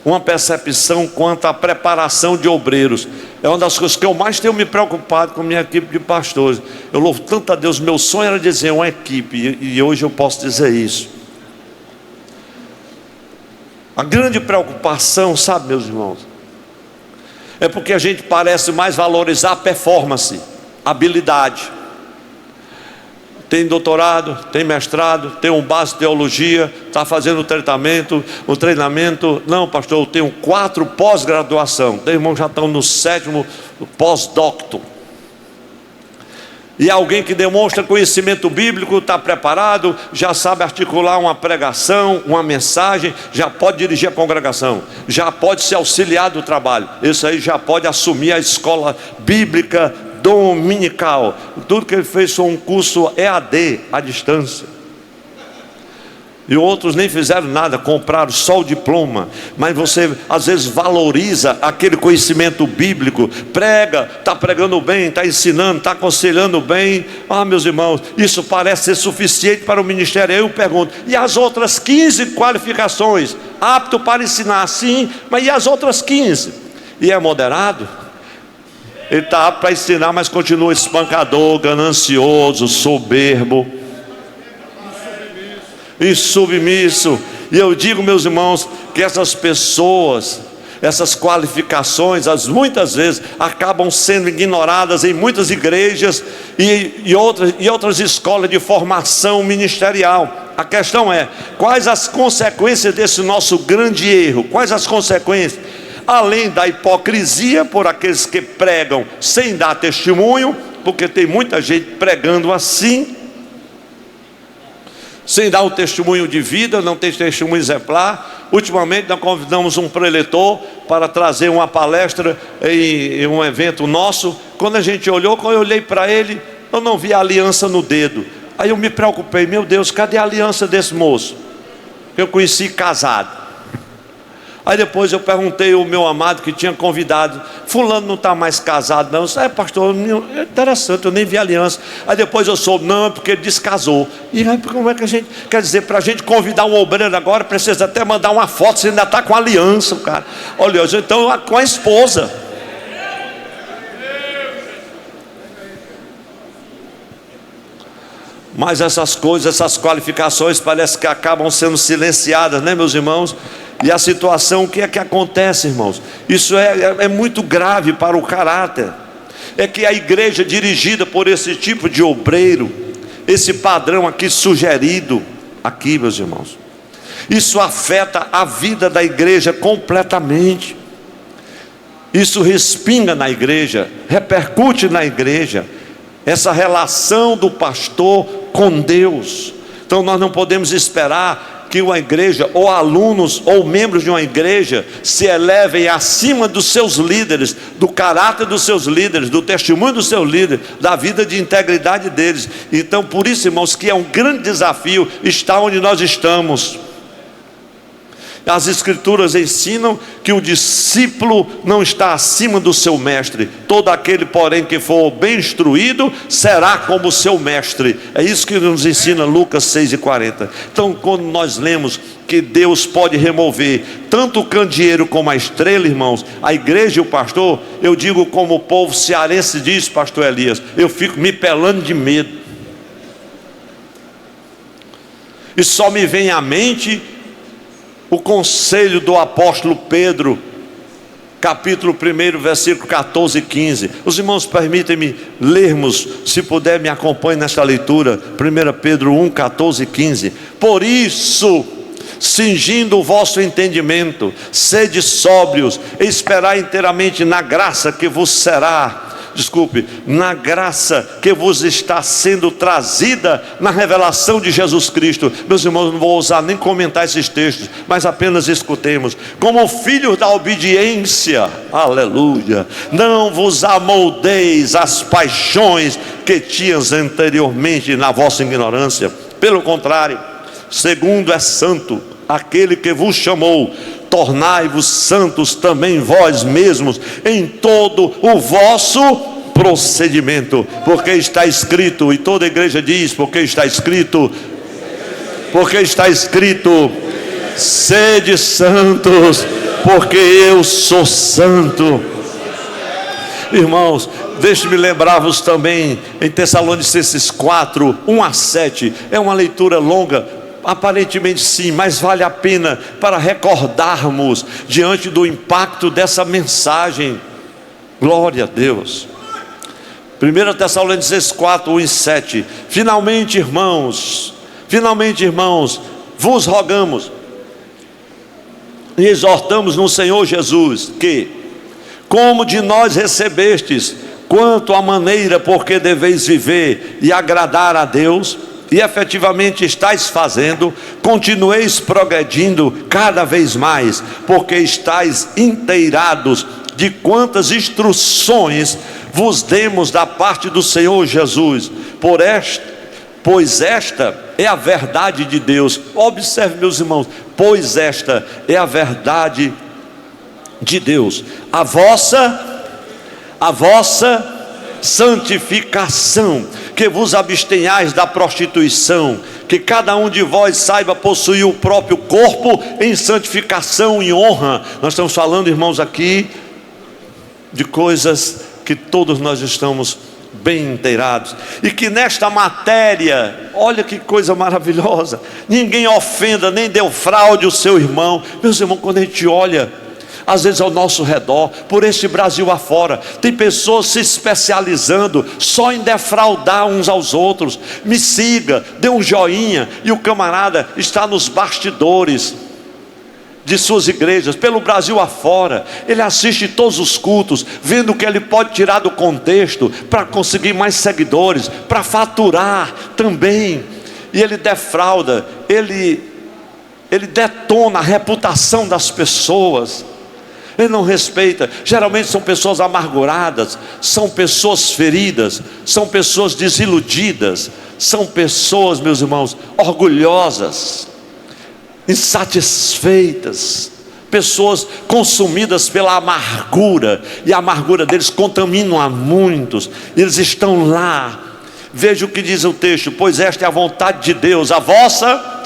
uma percepção quanto à preparação de obreiros. É uma das coisas que eu mais tenho me preocupado com a minha equipe de pastores. Eu louvo tanto a Deus, meu sonho era dizer uma equipe, e hoje eu posso dizer isso. A grande preocupação, sabe, meus irmãos, é porque a gente parece mais valorizar a performance, a habilidade. Tem doutorado, tem mestrado, tem um base de teologia, está fazendo o treinamento. Não, pastor, eu tenho 4 pós-graduação. Tem irmãos que já estão no 7º pós-docto. E alguém que demonstra conhecimento bíblico, está preparado, já sabe articular uma pregação, uma mensagem, já pode dirigir a congregação, já pode ser auxiliar do trabalho. Esse aí já pode assumir a escola bíblica dominical. Tudo que ele fez foi um curso EAD, à distância. E outros nem fizeram nada, compraram só o diploma. Mas você às vezes valoriza aquele conhecimento bíblico, prega, está pregando bem, está ensinando, está aconselhando bem. Ah, meus irmãos, isso parece ser suficiente para o ministério. Eu pergunto: e as outras 15 qualificações? Apto para ensinar, sim, mas e as outras 15? E é moderado? Ele está apto para ensinar, mas continua espancador, ganancioso, soberbo, insubmisso. E eu digo, meus irmãos, que essas pessoas, essas qualificações, muitas vezes acabam sendo ignoradas em muitas igrejas e outras escolas de formação ministerial. A questão é: quais as consequências desse nosso grande erro? Quais as consequências? Além da hipocrisia por aqueles que pregam sem dar testemunho, porque tem muita gente pregando assim, sem dar um testemunho de vida, não tem testemunho exemplar. Ultimamente nós convidamos um preletor para trazer uma palestra em um evento nosso. Quando a gente olhou, quando eu olhei para ele, eu não vi a aliança no dedo. Aí eu me preocupei: meu Deus, cadê a aliança desse moço? Eu conheci casado. Aí depois eu perguntei ao meu amado que tinha convidado: fulano não está mais casado não? Eu disse: pastor, é interessante, eu nem vi aliança. Aí depois eu soube: não, é porque ele descasou. E aí como é que a gente, quer dizer, para a gente convidar um obreiro agora, precisa até mandar uma foto, você ainda está com aliança, cara. Olha, então com a esposa. Mas essas coisas, essas qualificações parece que acabam sendo silenciadas, né, meus irmãos? E a situação, o que é que acontece, irmãos? Isso é muito grave para o caráter. É que a igreja dirigida por esse tipo de obreiro, esse padrão aqui sugerido, aqui, meus irmãos, isso afeta a vida da igreja completamente. Isso respinga na igreja, repercute na igreja, essa relação do pastor com Deus. Então nós não podemos esperar que uma igreja, ou alunos, ou membros de uma igreja, se elevem acima dos seus líderes, do caráter dos seus líderes, do testemunho dos seus líderes, da vida de integridade deles. Então, por isso, irmãos, que é um grande desafio estar onde nós estamos. As escrituras ensinam que o discípulo não está acima do seu mestre. Todo aquele, porém, que for bem instruído será como o seu mestre. É isso que nos ensina Lucas 6,40. Então, quando nós lemos que Deus pode remover tanto o candeeiro como a estrela, irmãos, a igreja e o pastor, eu digo como o povo cearense diz, pastor Elias, eu fico me pelando de medo. E só me vem à mente o conselho do apóstolo Pedro, capítulo 1, versículo 14 e 15. Os irmãos permitem-me lermos, se puder me acompanhe nesta leitura, 1 Pedro 1, 14 e 15. Por isso, cingindo o vosso entendimento, sede sóbrios, e esperai inteiramente na graça que vos será, na graça que vos está sendo trazida na revelação de Jesus Cristo. Meus irmãos, não vou ousar nem comentar esses textos, mas apenas escutemos. Como filhos da obediência, aleluia, não vos amoldeis às paixões que tinhas anteriormente na vossa ignorância. Pelo contrário, segundo é santo aquele que vos chamou, tornai-vos santos também vós mesmos em todo o vosso procedimento, porque está escrito, e toda a igreja diz, porque está escrito, sede santos, porque eu sou santo. Irmãos, deixe-me lembrar-vos também em Tessalonicenses 4, 1 a 7, é uma leitura longa, aparentemente sim, mas vale a pena para recordarmos diante do impacto dessa mensagem. Glória a Deus. 1 Tessalonicenses 4, 1 e 7. Finalmente, irmãos, vos rogamos e exortamos no Senhor Jesus que, como de nós recebestes, quanto à maneira por que deveis viver e agradar a Deus, e efetivamente estáis fazendo, continueis progredindo cada vez mais, porque estáis inteirados de quantas instruções vos demos da parte do Senhor Jesus, pois esta é a verdade de Deus. Observe, meus irmãos, pois esta é a verdade de Deus, a vossa santificação, que vos abstenhais da prostituição, que cada um de vós saiba possuir o próprio corpo em santificação e honra. Nós estamos falando, irmãos, aqui de coisas que todos nós estamos bem inteirados, e que nesta matéria, olha que coisa maravilhosa, ninguém ofenda nem defraude o seu irmão. Meus irmãos, quando a gente olha às vezes ao nosso redor, por este Brasil afora, tem pessoas se especializando só em defraudar uns aos outros. Me siga, dê um joinha, e o camarada está nos bastidores de suas igrejas, pelo Brasil afora, ele assiste todos os cultos, vendo que ele pode tirar do contexto, para conseguir mais seguidores, para faturar também, e ele defrauda, ele detona a reputação das pessoas. Ele não respeita. Geralmente são pessoas amarguradas, são pessoas feridas, são pessoas desiludidas, são pessoas, meus irmãos, orgulhosas, insatisfeitas, pessoas consumidas pela amargura, e a amargura deles contamina a muitos. Eles estão lá. Veja o que diz o texto: pois esta é a vontade de Deus, a vossa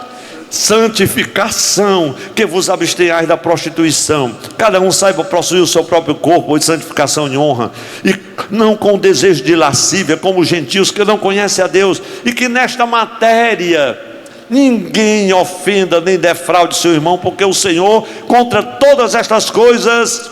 santificação, que vos abstenhais da prostituição, cada um saiba possuir o seu próprio corpo de santificação e honra, e não com desejo de lascívia, como os gentios que não conhecem a Deus, e que nesta matéria ninguém ofenda nem defraude seu irmão, porque o Senhor, contra todas estas coisas,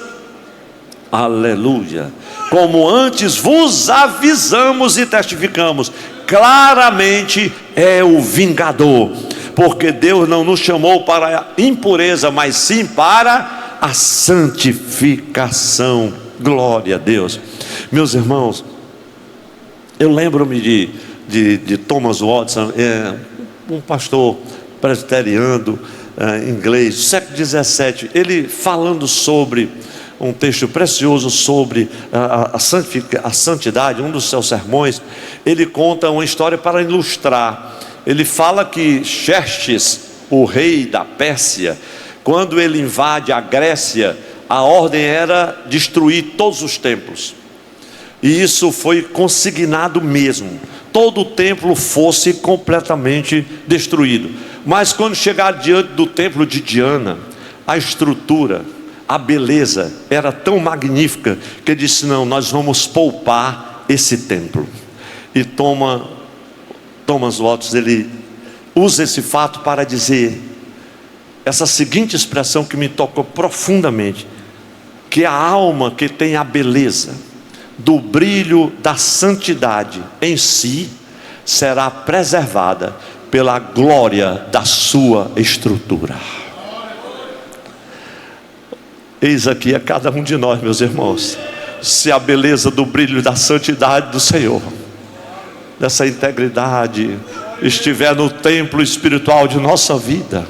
aleluia, como antes vos avisamos e testificamos, claramente é o vingador, porque Deus não nos chamou para a impureza, mas sim para a santificação. Glória a Deus. Meus irmãos, eu lembro-me de Thomas Watson, um pastor presbiteriano inglês, século 17, ele falando sobre um texto precioso sobre a santidade, um dos seus sermões, ele conta uma história para ilustrar. Ele fala que Xerxes, o rei da Pérsia, quando ele invade a Grécia, a ordem era destruir todos os templos, e isso foi consignado mesmo, todo o templo fosse completamente destruído. Mas quando chegaram diante do templo de Diana, a estrutura, a beleza era tão magnífica, que ele disse: não, nós vamos poupar esse templo. E Thomas Watson, ele usa esse fato para dizer essa seguinte expressão que me tocou profundamente: que a alma que tem a beleza do brilho da santidade em si será preservada pela glória da sua estrutura. Eis aqui a cada um de nós, meus irmãos, se a beleza do brilho da santidade do Senhor, dessa integridade, estiver no templo espiritual de nossa vida,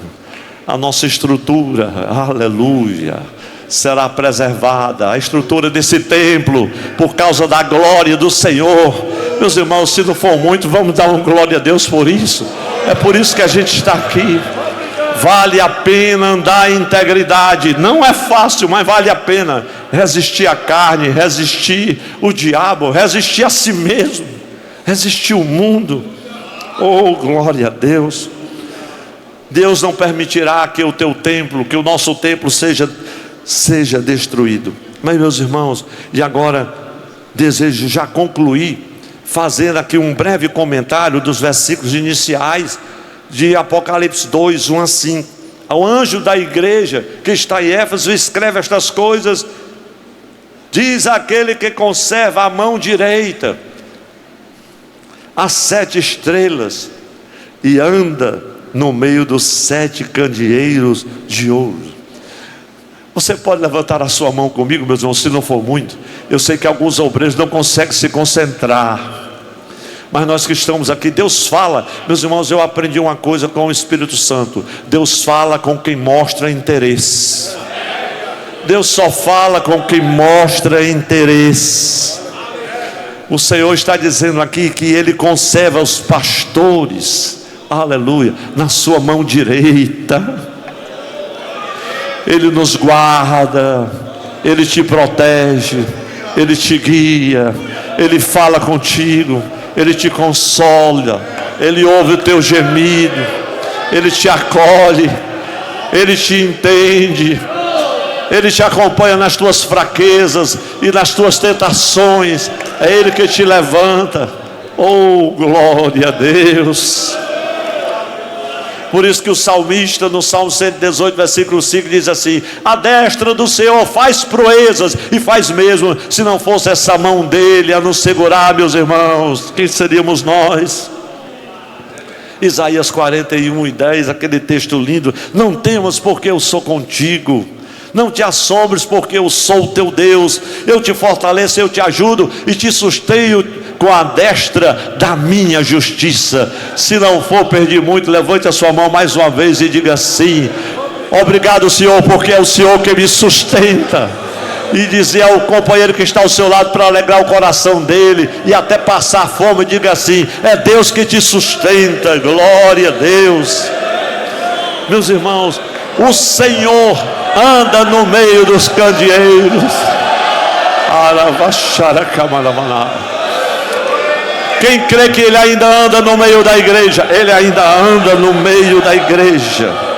a nossa estrutura, aleluia, será preservada, a estrutura desse templo, por causa da glória do Senhor. Meus irmãos, se não for muito, vamos dar uma glória a Deus por isso. É por isso que a gente está aqui. Vale a pena andar em integridade. Não é fácil, mas vale a pena resistir à carne, resistir o diabo, resistir a si mesmo, resistir o mundo. Oh, glória a Deus. Deus não permitirá que o teu templo, que o nosso templo seja destruído. Mas, meus irmãos, e agora desejo já concluir fazendo aqui um breve comentário dos versículos iniciais de Apocalipse 2, 1 a 5. Ao anjo da igreja que está em Éfeso escreve estas coisas: diz aquele que conserva a mão direita as 7 estrelas e anda no meio dos 7 candeeiros de ouro. Você pode levantar a sua mão comigo, meus irmãos, se não for muito. Eu sei que alguns obreiros não conseguem se concentrar, mas nós que estamos aqui, Deus fala. Meus irmãos, eu aprendi uma coisa com o Espírito Santo: Deus fala com quem mostra interesse. Deus só fala com quem mostra interesse. O Senhor está dizendo aqui que Ele conserva os pastores, aleluia, na sua mão direita. Ele nos guarda, Ele te protege, Ele te guia, Ele fala contigo, Ele te consola, Ele ouve o teu gemido, Ele te acolhe, Ele te entende, Ele te acompanha nas tuas fraquezas e nas tuas tentações. É Ele que te levanta. Oh, glória a Deus. Por isso que o salmista no Salmo 118, versículo 5 diz assim: a destra do Senhor faz proezas, e faz mesmo. Se não fosse essa mão dele a nos segurar, meus irmãos, quem seríamos nós? Isaías 41 e 10, aquele texto lindo: não temas, porque eu sou contigo. Não te assombres, porque eu sou o teu Deus. Eu te fortaleço, eu te ajudo e te sustenho com a destra da minha justiça. Se não for, perdi muito. Levante a sua mão mais uma vez e diga assim: obrigado, Senhor, porque é o Senhor que me sustenta. E dizer ao companheiro que está ao seu lado, para alegrar o coração dele e até passar fome, diga assim: é Deus que te sustenta. Glória a Deus. Meus irmãos, o Senhor anda no meio dos candeeiros. Quem crê que Ele ainda anda no meio da igreja? Ele ainda anda no meio da igreja.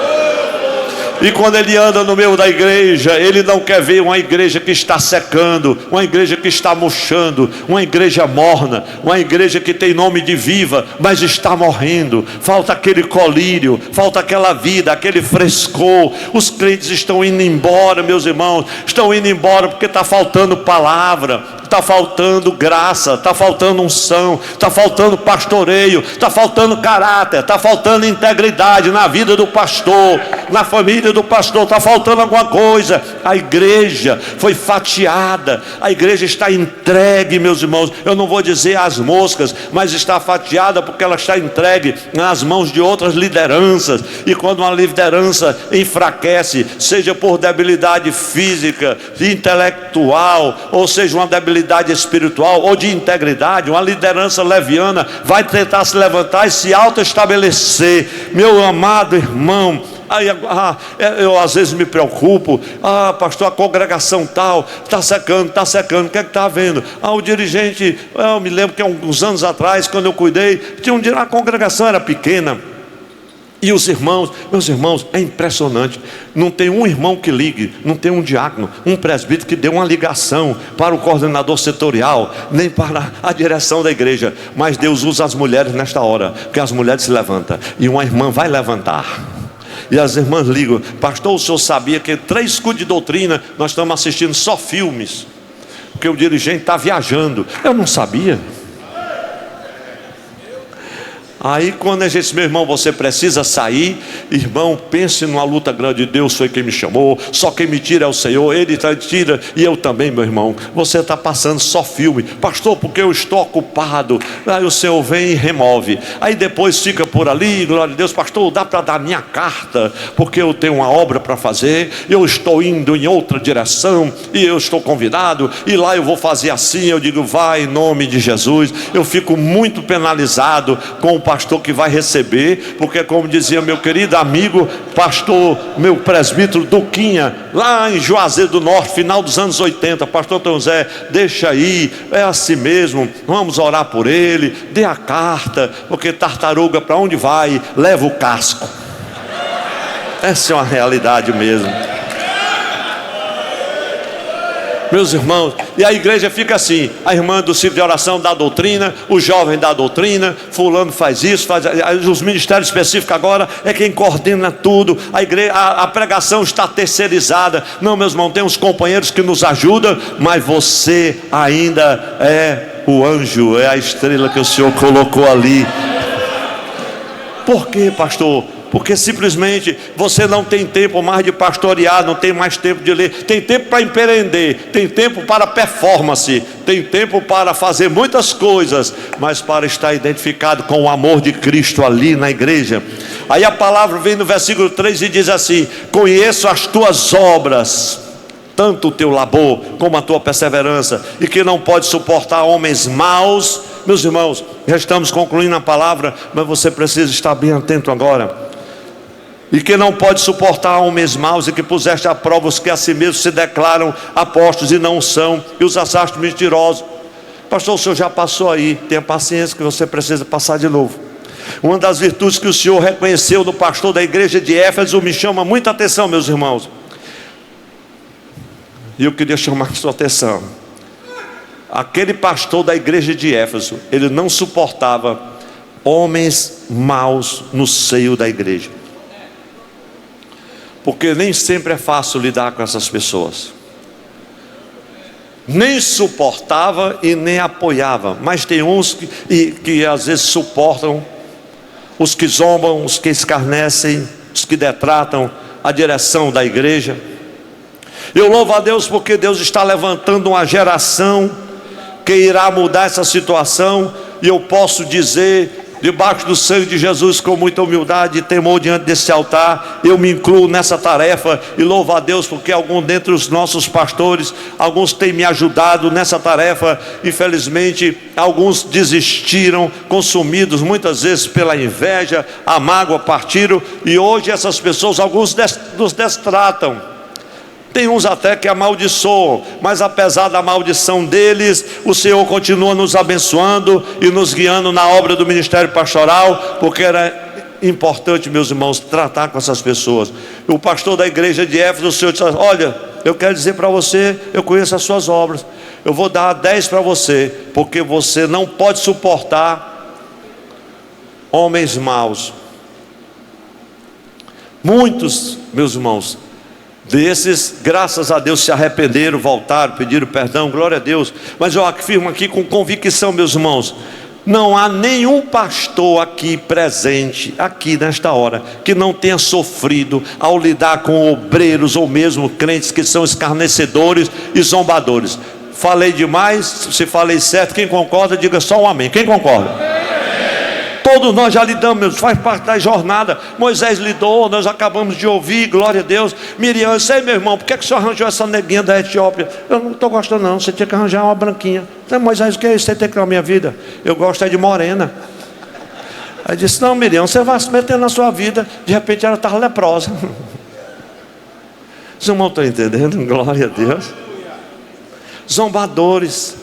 E quando Ele anda no meio da igreja, Ele não quer ver uma igreja que está secando, uma igreja que está murchando, uma igreja morna, uma igreja que tem nome de viva, mas está morrendo. Falta aquele colírio, falta aquela vida, aquele frescor. Os crentes estão indo embora, meus irmãos, estão indo embora porque está faltando palavra, está faltando graça, está faltando unção, está faltando pastoreio, está faltando caráter, está faltando integridade na vida do pastor, na família do pastor, está faltando alguma coisa. A igreja foi fatiada, a igreja está entregue, meus irmãos. Eu não vou dizer às moscas, mas está fatiada porque ela está entregue nas mãos de outras lideranças. E quando uma liderança enfraquece, seja por debilidade física, intelectual, ou seja, uma debilidade espiritual ou de integridade, uma liderança leviana vai tentar se levantar e se autoestabelecer. Meu amado irmão, eu às vezes me preocupo: pastor, a congregação tal está secando, o que é que está havendo? O dirigente, eu me lembro que há uns anos atrás, quando eu cuidei, a congregação era pequena, e os irmãos, meus irmãos, é impressionante, não tem um irmão que ligue, não tem um diácono, um presbítero que dê uma ligação para o coordenador setorial, nem para a direção da igreja. Mas Deus usa as mulheres nesta hora, porque as mulheres se levantam, e uma irmã vai levantar, E as irmãs ligam: pastor, o senhor sabia que 3 cultos de doutrina nós estamos assistindo só filmes, porque o dirigente está viajando? Eu não sabia. Aí quando a gente diz: meu irmão, você precisa sair. Irmão, pense numa luta grande. Deus foi quem me chamou, só quem me tira é o Senhor. Ele tira e eu também, meu irmão. Você está passando só filme. Pastor, porque eu estou ocupado. Aí o Senhor vem e remove. Aí depois fica por ali, glória a Deus. Pastor, dá para dar minha carta, porque eu tenho uma obra para fazer, eu estou indo em outra direção, e eu estou convidado, e lá eu vou fazer assim. Eu digo: vai em nome de Jesus. Eu fico muito penalizado com o pastor que vai receber, porque como dizia meu querido amigo, pastor, meu presbítero Duquinha, lá em Juazeiro do Norte, final dos anos 80, pastor Tom Zé, deixa aí, é assim mesmo, vamos orar por ele, dê a carta, porque tartaruga para onde vai, leva o casco. Essa é uma realidade mesmo, meus irmãos. E a igreja fica assim: a irmã do ciclo de oração dá doutrina, o jovem dá doutrina, fulano faz isso, os ministérios específicos agora é quem coordena tudo. A igreja, a pregação está terceirizada. Não, meus irmãos, tem uns companheiros que nos ajudam, mas você ainda é o anjo, é a estrela que o Senhor colocou ali. Por quê, pastor? Porque simplesmente você não tem tempo mais de pastorear, não tem mais tempo de ler. Tem tempo para empreender, tem tempo para performance, tem tempo para fazer muitas coisas, mas para estar identificado com o amor de Cristo ali na igreja. Aí a palavra vem no versículo 3 e diz assim: conheço as tuas obras, tanto o teu labor como a tua perseverança, e que não pode suportar homens maus. Meus irmãos, já estamos concluindo a palavra, mas você precisa estar bem atento agora. E que não pode suportar homens maus, e que puseste à prova os que a si mesmos se declaram apóstolos e não são, e os achaste mentirosos. Pastor, o senhor já passou aí, tenha paciência que você precisa passar de novo. Uma das virtudes que o senhor reconheceu no pastor da igreja de Éfeso me chama muita atenção, meus irmãos. E eu queria chamar a sua atenção. Aquele pastor da igreja de Éfeso, ele não suportava homens maus no seio da igreja, porque nem sempre é fácil lidar com essas pessoas. Nem suportava e nem apoiava. Mas tem uns que às vezes suportam, os que zombam, os que escarnecem, os que detratam a direção da igreja. Eu louvo a Deus porque Deus está levantando uma geração que irá mudar essa situação. E eu posso dizer, debaixo do sangue de Jesus, com muita humildade e temor diante desse altar, eu me incluo nessa tarefa. E louvo a Deus porque alguns dentre os nossos pastores, alguns têm me ajudado nessa tarefa. Infelizmente alguns desistiram, consumidos muitas vezes pela inveja, a mágoa, partiram. E hoje essas pessoas, alguns nos destratam. Tem uns até que amaldiçoam, mas apesar da maldição deles, o Senhor continua nos abençoando e nos guiando na obra do ministério pastoral, porque era importante, meus irmãos, tratar com essas pessoas. O pastor da igreja de Éfeso, o Senhor disse: olha, eu quero dizer para você, eu conheço as suas obras, eu vou dar 10 para você, porque você não pode suportar homens maus. Muitos, meus irmãos, desses, graças a Deus, se arrependeram, voltaram, pediram perdão, glória a Deus. Mas eu afirmo aqui com convicção, meus irmãos, não há nenhum pastor aqui presente, aqui nesta hora, que não tenha sofrido ao lidar com obreiros ou mesmo crentes que são escarnecedores e zombadores. Falei demais? Se falei certo, quem concorda, diga só um amém. Quem concorda? Todos nós já lidamos, faz parte da jornada. Moisés lidou, nós acabamos de ouvir, glória a Deus. Miriam, eu sei, meu irmão, por que o senhor arranjou essa neguinha da Etiópia? Eu não estou gostando não, você tinha que arranjar uma branquinha. Moisés, o que é isso? Você tem que ir na minha vida? Eu gosto é de morena. Aí disse: não, Miriam, você vai se meter na sua vida. De repente ela estava leprosa. Os irmãos estão entendendo? Glória a Deus. Zombadores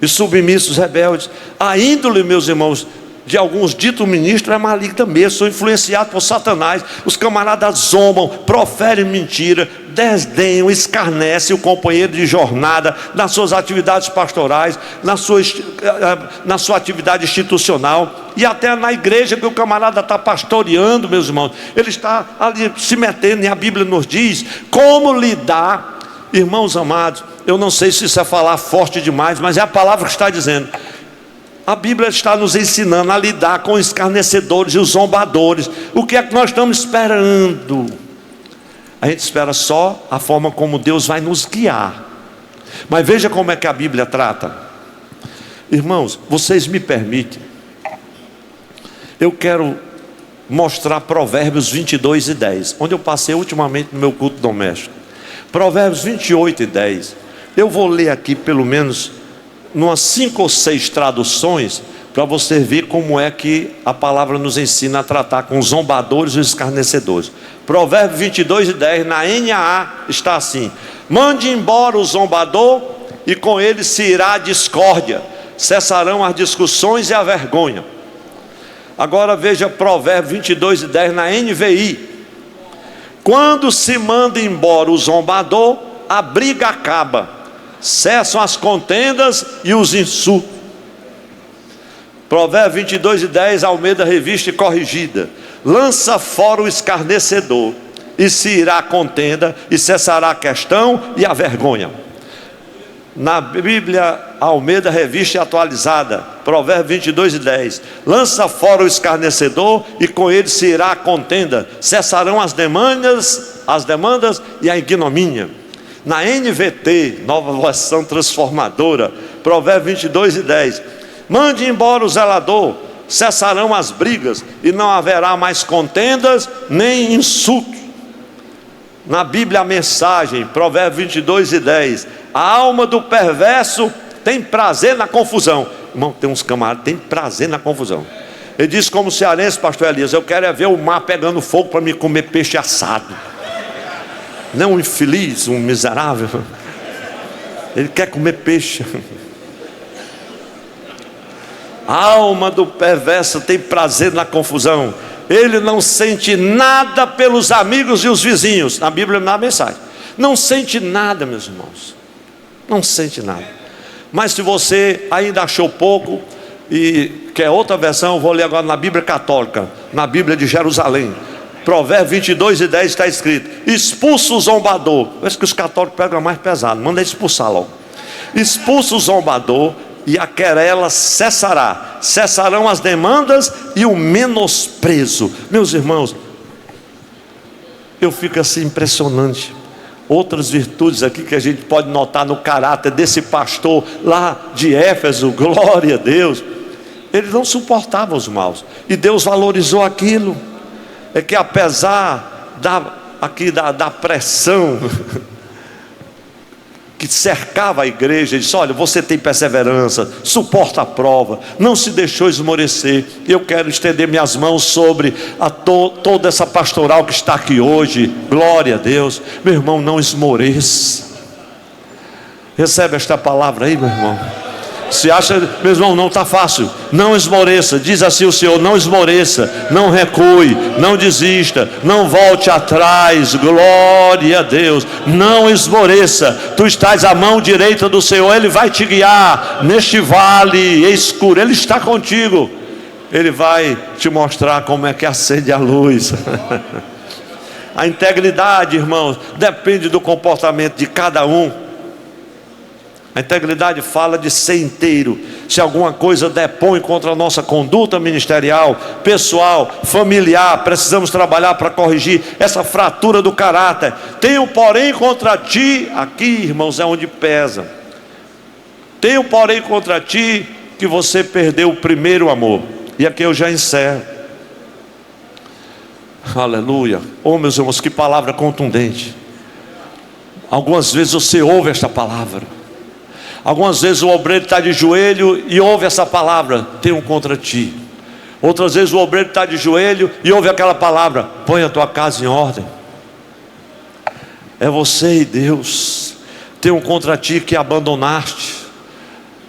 e submissos, rebeldes. A índole, meus irmãos, de alguns ditos ministros é maligna mesmo, são influenciados por Satanás. Os camaradas zombam, proferem mentira, desdenham, escarnecem o companheiro de jornada nas suas atividades pastorais, na sua atividade institucional e até na igreja que o camarada está pastoreando, meus irmãos. Ele está ali se metendo, e a Bíblia nos diz como lidar. Irmãos amados, eu não sei se isso é falar forte demais, mas é a palavra que está dizendo. A Bíblia está nos ensinando a lidar com os escarnecedores e os zombadores. O que é que nós estamos esperando? A gente espera só a forma como Deus vai nos guiar. Mas veja como é que a Bíblia trata. Irmãos, vocês me permitem, eu quero mostrar Provérbios 22 e 10, onde eu passei ultimamente no meu culto doméstico. Provérbios 28 e 10. Eu vou ler aqui pelo menos umas 5 ou 6 traduções, para você ver como é que a palavra nos ensina a tratar com os zombadores e os escarnecedores. Provérbios 22 e 10, na NAA está assim: mande embora o zombador, e com ele se irá a discórdia, cessarão as discussões e a vergonha. Agora veja Provérbios 22 e 10 na NVI: quando se manda embora o zombador, a briga acaba, cessam as contendas e os insultos. Provérbios 22 e 10, Almeida Revista e Corrigida: lança fora o escarnecedor, e se irá a contenda, e cessará a questão e a vergonha. Na Bíblia Almeida Revista e Atualizada, Provérbios 22 e 10: lança fora o escarnecedor, e com ele se irá a contenda, cessarão as demandas e a ignomínia. Na NVT, Nova Versão Transformadora, Provérbios 22 e 10: mande embora o zelador, cessarão as brigas, e não haverá mais contendas nem insultos. Na Bíblia a Mensagem, Provérbios 22 e 10: a alma do perverso tem prazer na confusão. Irmão, tem uns camaradas que tem prazer na confusão. Ele diz como cearense, pastor Elias: eu quero é ver o mar pegando fogo para me comer peixe assado. Não um infeliz, um miserável. Ele quer comer peixe. A alma do perverso tem prazer na confusão. Ele não sente nada pelos amigos e os vizinhos. Na Bíblia, na Mensagem, não sente nada, meus irmãos. Não sente nada. Mas se você ainda achou pouco e quer outra versão, eu vou ler agora na Bíblia Católica, na Bíblia de Jerusalém. Provérbios 22 e 10 está escrito: expulsa o zombador. Parece que os católicos pegam mais pesado, manda expulsar logo. Expulsa o zombador, e a querela cessará, cessarão as demandas e o menosprezo. Meus irmãos, eu fico assim impressionante. Outras virtudes aqui que a gente pode notar no caráter desse pastor lá de Éfeso, glória a Deus. Ele não suportava os maus, e Deus valorizou aquilo. É que apesar da pressão que cercava a igreja, ele disse: olha, você tem perseverança, suporta a prova, não se deixou esmorecer. Eu quero estender minhas mãos sobre toda essa pastoral que está aqui hoje, glória a Deus. Meu irmão, não esmoreça. Recebe esta palavra aí, meu irmão. Se acha, meu irmão, não está fácil, não esmoreça. Diz assim o Senhor: não esmoreça, não recue, não desista, não volte atrás, glória a Deus. Não esmoreça, tu estás à mão direita do Senhor, Ele vai te guiar neste vale escuro, Ele está contigo, Ele vai te mostrar como é que acende a luz. A integridade, irmãos, depende do comportamento de cada um. A integridade fala de ser inteiro. Se alguma coisa depõe contra a nossa conduta ministerial, pessoal, familiar, precisamos trabalhar para corrigir essa fratura do caráter. Tenho porém contra ti, aqui, irmãos, é onde pesa. Tenho porém contra ti que você perdeu o primeiro amor. E aqui eu já encerro. Aleluia. Oh, meus irmãos, que palavra contundente. Algumas vezes você ouve esta palavra. Algumas vezes o obreiro está de joelho e ouve essa palavra: tenho contra ti. Outras vezes o obreiro está de joelho e ouve aquela palavra: põe a tua casa em ordem. É você e Deus. Tenho contra ti que abandonaste.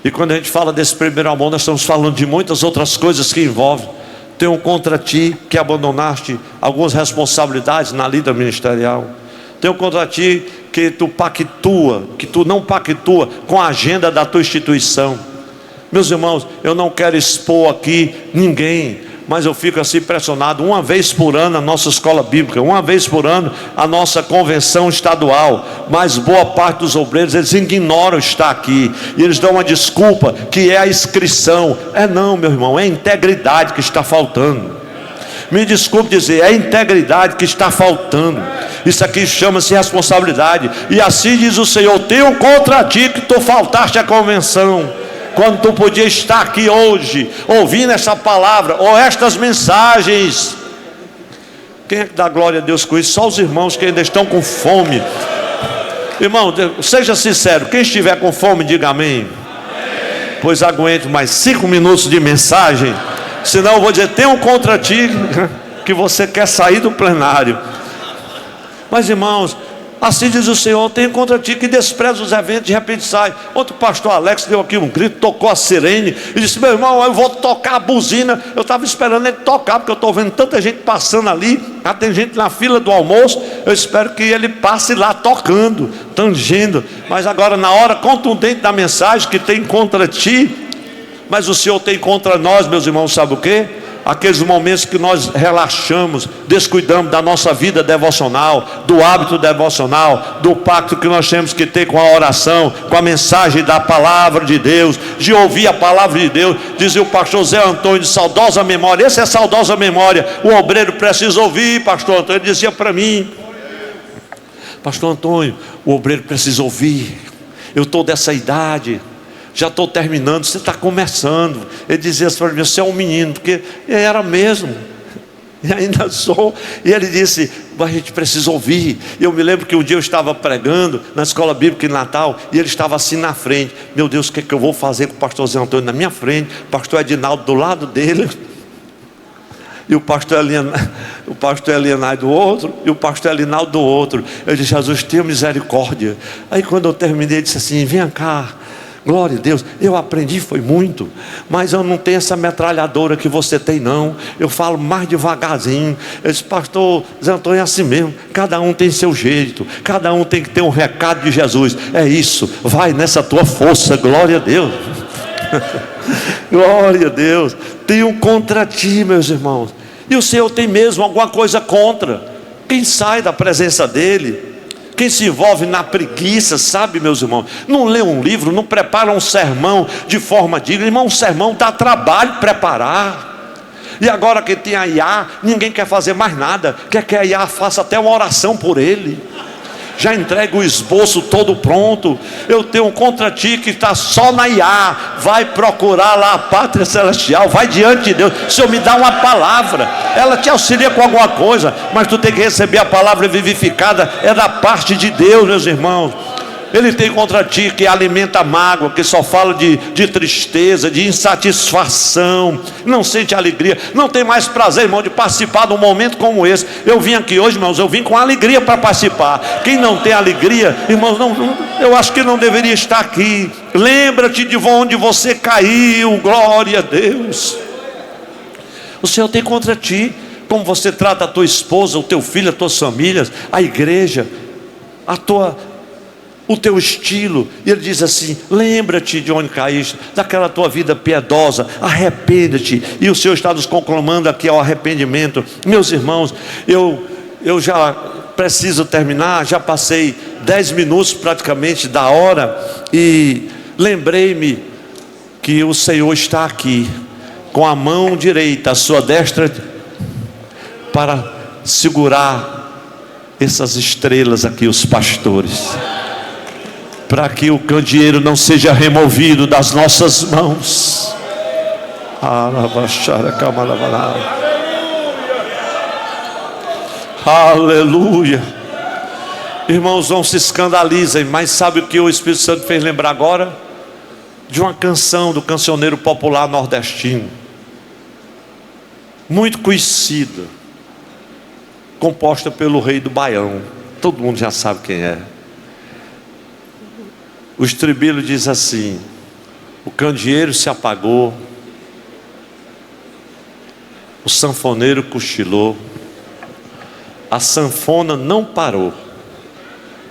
E quando a gente fala desse primeiro amor, nós estamos falando de muitas outras coisas que envolvem. Tenho contra ti que abandonaste algumas responsabilidades na lida ministerial. Tenho contra ti que tu não pactua com a agenda da tua instituição. Meus irmãos, eu não quero expor aqui ninguém, mas eu fico assim impressionado. Uma vez por ano a nossa escola bíblica, uma vez por ano a nossa convenção estadual, mas boa parte dos obreiros, eles ignoram estar aqui, e eles dão uma desculpa, que é a inscrição. Não, meu irmão, é a integridade que está faltando. Me desculpe dizer, é a integridade que está faltando. Isso aqui chama-se responsabilidade. E assim diz o Senhor: tenho contra ti que tu faltaste à convenção, quando tu podia estar aqui hoje, ouvindo essa palavra, ou estas mensagens. Quem é que dá glória a Deus com isso? Só os irmãos que ainda estão com fome. Irmão, seja sincero, quem estiver com fome, diga amém. Pois aguento mais 5 minutos de mensagem, senão eu vou dizer: tenho contra ti que você quer sair do plenário. Mas irmãos, assim diz o Senhor: tenho contra ti que despreza os eventos, de repente sai. Ontem o pastor Alex deu aqui um grito, tocou a sirene e disse: meu irmão, eu vou tocar a buzina. Eu estava esperando ele tocar, porque eu estou vendo tanta gente passando ali, já tem gente na fila do almoço. Eu espero que ele passe lá tocando, tangendo. Mas agora, na hora contundente da mensagem, que tem contra ti, mas o Senhor tem contra nós, meus irmãos, sabe o quê? Aqueles momentos que nós relaxamos, descuidamos da nossa vida devocional, do hábito devocional, do pacto que nós temos que ter com a oração, com a mensagem da palavra de Deus, de ouvir a palavra de Deus. Dizia o pastor Zé Antônio, de saudosa memória, essa é saudosa memória, o obreiro precisa ouvir, pastor Antônio. Ele dizia para mim: pastor Antônio, o obreiro precisa ouvir, eu estou dessa idade, já estou terminando, você está começando. Ele dizia assim para mim: você é um menino, porque era mesmo, e ainda sou. E ele disse: a gente precisa ouvir. E eu me lembro que um dia eu estava pregando na escola bíblica em Natal, e ele estava assim na frente. Meu Deus, o que é que eu vou fazer com o pastor Zé Antônio na minha frente, o pastor Edinaldo do lado dele, e o pastor Elianai do outro, e o pastor Elinaldo do outro. Eu disse: Jesus, tenha misericórdia. Aí quando eu terminei, ele disse assim: vem cá, glória a Deus, eu aprendi foi muito, mas eu não tenho essa metralhadora que você tem não, eu falo mais devagarzinho. Eu disse: pastor Zé Antônio, é assim mesmo, cada um tem seu jeito, cada um tem que ter um recado de Jesus. É isso, vai nessa tua força, glória a Deus. Glória a Deus. Tenho contra ti, meus irmãos. E o Senhor tem mesmo alguma coisa contra quem sai da presença dele, quem se envolve na preguiça, sabe, meus irmãos? Não lê um livro, não prepara um sermão de forma digna. Irmão, um sermão dá trabalho preparar. E agora que tem a IA, ninguém quer fazer mais nada, quer que a IA faça até uma oração por ele, já entrega o esboço todo pronto. Eu tenho contra ti que está só na IA, vai procurar lá a pátria celestial, vai diante de Deus. O Senhor me dá uma palavra, ela te auxilia com alguma coisa, mas tu tem que receber a palavra vivificada, é da parte de Deus, meus irmãos. Ele tem contra ti que alimenta a mágoa, que só fala de tristeza, de insatisfação, não sente alegria, não tem mais prazer, irmão, de participar de um momento como esse. Eu vim aqui hoje, irmãos, eu vim com alegria para participar. Quem não tem alegria, irmãos, eu acho que não deveria estar aqui. Lembra-te de onde você caiu, glória a Deus. O Senhor tem contra ti como você trata a tua esposa, o teu filho, as tuas famílias, a igreja, o teu estilo. E ele diz assim: lembra-te de onde caíste, daquela tua vida piedosa, arrependa-te. E o Senhor está nos conclamando aqui ao arrependimento. Meus irmãos, eu já preciso terminar, já passei 10 minutos praticamente da hora, e lembrei-me que o Senhor está aqui com a mão direita, a sua destra, para segurar essas estrelas aqui, os pastores, para que o candeeiro não seja removido das nossas mãos. Aleluia. Irmãos, não se escandalizem, mas sabe o que o Espírito Santo fez lembrar agora? De uma canção do cancioneiro popular nordestino, muito conhecida, composta pelo Rei do Baião. Todo mundo já sabe quem é. O estribilho diz assim: O candeeiro se apagou, o sanfoneiro cochilou, a sanfona não parou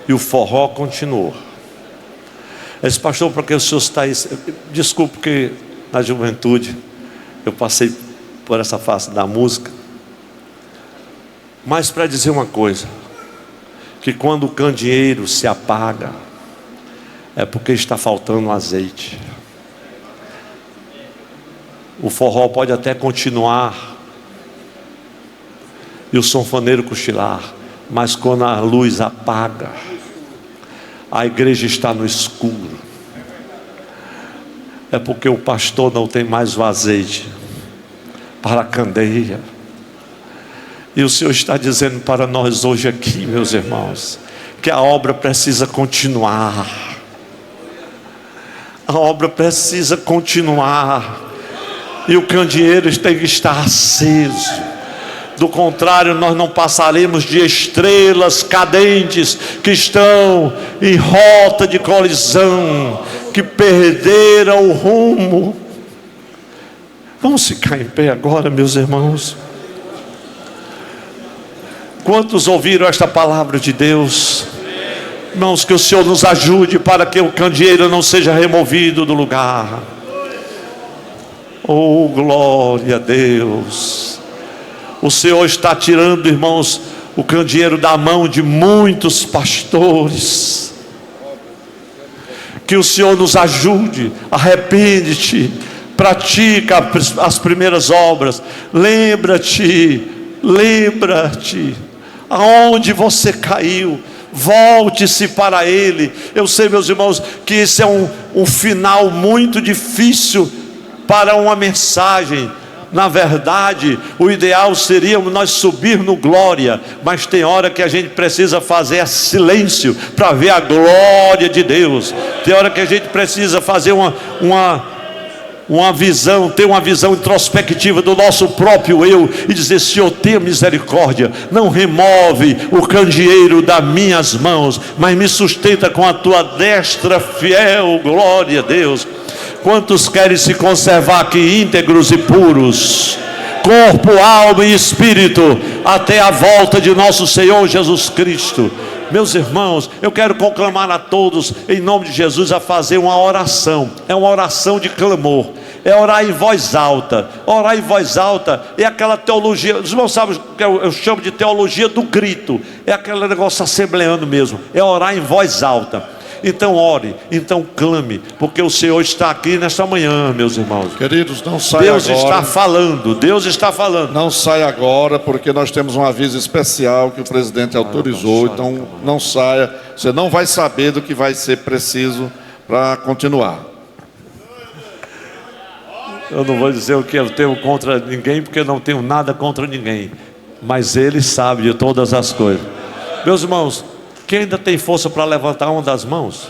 e o forró continuou. Esse pastor, porque o senhor está aí, desculpe, porque na juventude eu passei por essa fase da música, mas para dizer uma coisa, que quando o candeeiro se apaga, é porque está faltando azeite. O forró pode até continuar e o sanfoneiro cochilar, mas quando a luz apaga, a igreja está no escuro. É porque o pastor não tem mais o azeite para a candeia. E o Senhor está dizendo para nós hoje aqui, meus irmãos, que a obra precisa continuar. A obra precisa continuar. E o candeeiro tem que estar aceso. Do contrário, nós não passaremos de estrelas cadentes que estão em rota de colisão, que perderam o rumo. Vamos ficar em pé agora, meus irmãos. Quantos ouviram esta palavra de Deus? Irmãos, que o Senhor nos ajude para que o candeeiro não seja removido do lugar. Oh, glória a Deus. O Senhor está tirando, irmãos, o candeeiro da mão de muitos pastores. Que o Senhor nos ajude. Arrepende-te, pratica as primeiras obras. Lembra-te, aonde você caiu, volte-se para Ele. Eu sei, meus irmãos, que esse é um final muito difícil para uma mensagem. Na verdade, o ideal seria nós subir no glória, mas tem hora que a gente precisa fazer silêncio para ver a glória de Deus. Tem hora que a gente precisa fazer uma visão, ter uma visão introspectiva do nosso próprio eu e dizer: Senhor, tenha misericórdia, não remove o candeeiro das minhas mãos, mas me sustenta com a tua destra fiel. Glória a Deus. Quantos querem se conservar aqui íntegros e puros, corpo, alma e espírito, até a volta de nosso Senhor Jesus Cristo? Meus irmãos, eu quero conclamar a todos, em nome de Jesus, a fazer uma oração. É uma oração de clamor, é orar em voz alta. Orar em voz alta é aquela teologia, os irmãos sabem que eu chamo de teologia do grito. É aquele negócio assembleando mesmo, é orar em voz alta. Então ore, então clame, porque o Senhor está aqui nesta manhã, meus irmãos. Queridos, não saia agora. Deus está falando, Deus está falando. Não saia agora, porque nós temos um aviso especial que o presidente autorizou. Então não saia, você não vai saber do que vai ser preciso para continuar. Eu não vou dizer o que eu tenho contra ninguém, porque eu não tenho nada contra ninguém, mas Ele sabe de todas as coisas. Meus irmãos, quem ainda tem força para levantar uma das mãos?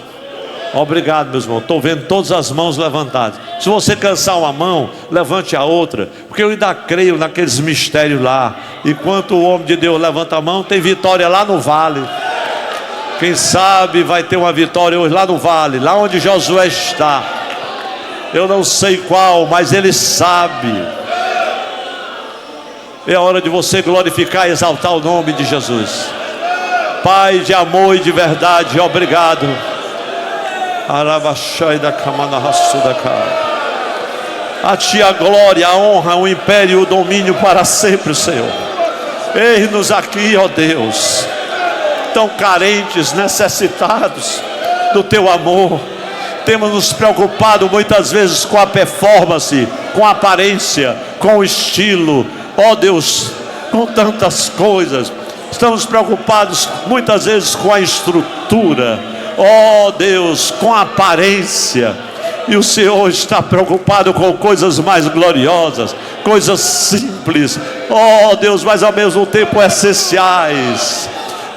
Obrigado, meus irmãos. Estou vendo todas as mãos levantadas. Se você cansar uma mão, levante a outra, porque eu ainda creio naqueles mistérios lá. Enquanto o homem de Deus levanta a mão, tem vitória lá no vale. Quem sabe vai ter uma vitória hoje lá no vale, lá onde Josué está. Eu não sei qual, mas ele sabe. É a hora de você glorificar e exaltar o nome de Jesus. Pai de amor e de verdade, obrigado. A Ti a glória, a honra, o império e o domínio para sempre, Senhor. Eis-nos aqui, ó Deus, tão carentes, necessitados do Teu amor. Temos nos preocupado muitas vezes com a performance, com a aparência, com o estilo, ó Deus, com tantas coisas. Estamos preocupados muitas vezes com a estrutura, ó Deus, com a aparência. E o Senhor está preocupado com coisas mais gloriosas, coisas simples, ó Deus, mas ao mesmo tempo essenciais.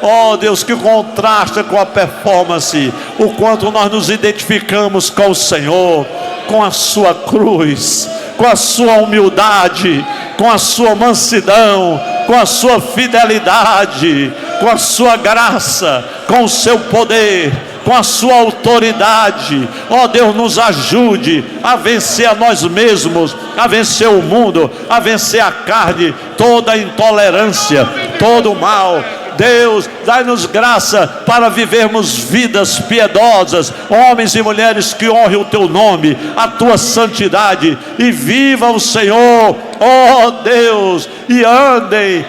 Ó Deus, que contrasta com a performance, o quanto nós nos identificamos com o Senhor, com a sua cruz, com a sua humildade, com a sua mansidão, com a sua fidelidade, com a sua graça, com o seu poder, com a sua autoridade. Ó Deus, nos ajude a vencer a nós mesmos, a vencer o mundo, a vencer a carne, toda a intolerância, todo o mal. Deus, dai-nos graça para vivermos vidas piedosas, homens e mulheres que honrem o teu nome, a tua santidade, e viva o Senhor, ó Deus, e andem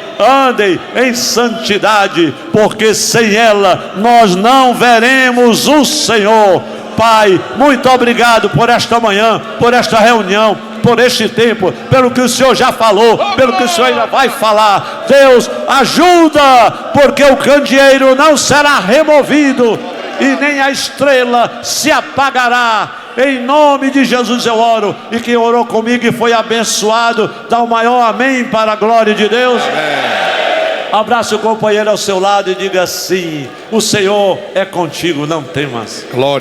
em santidade, porque sem ela nós não veremos o Senhor. Pai, muito obrigado por esta manhã, por esta reunião, por este tempo, pelo que o Senhor já falou, pelo que o Senhor ainda vai falar. Deus, ajuda, porque o candeeiro não será removido e nem a estrela se apagará. Em nome de Jesus eu oro, e quem orou comigo e foi abençoado, dá o maior amém para a glória de Deus. Amém. Abraça o companheiro ao seu lado e diga assim: o Senhor é contigo, não temas. Glória.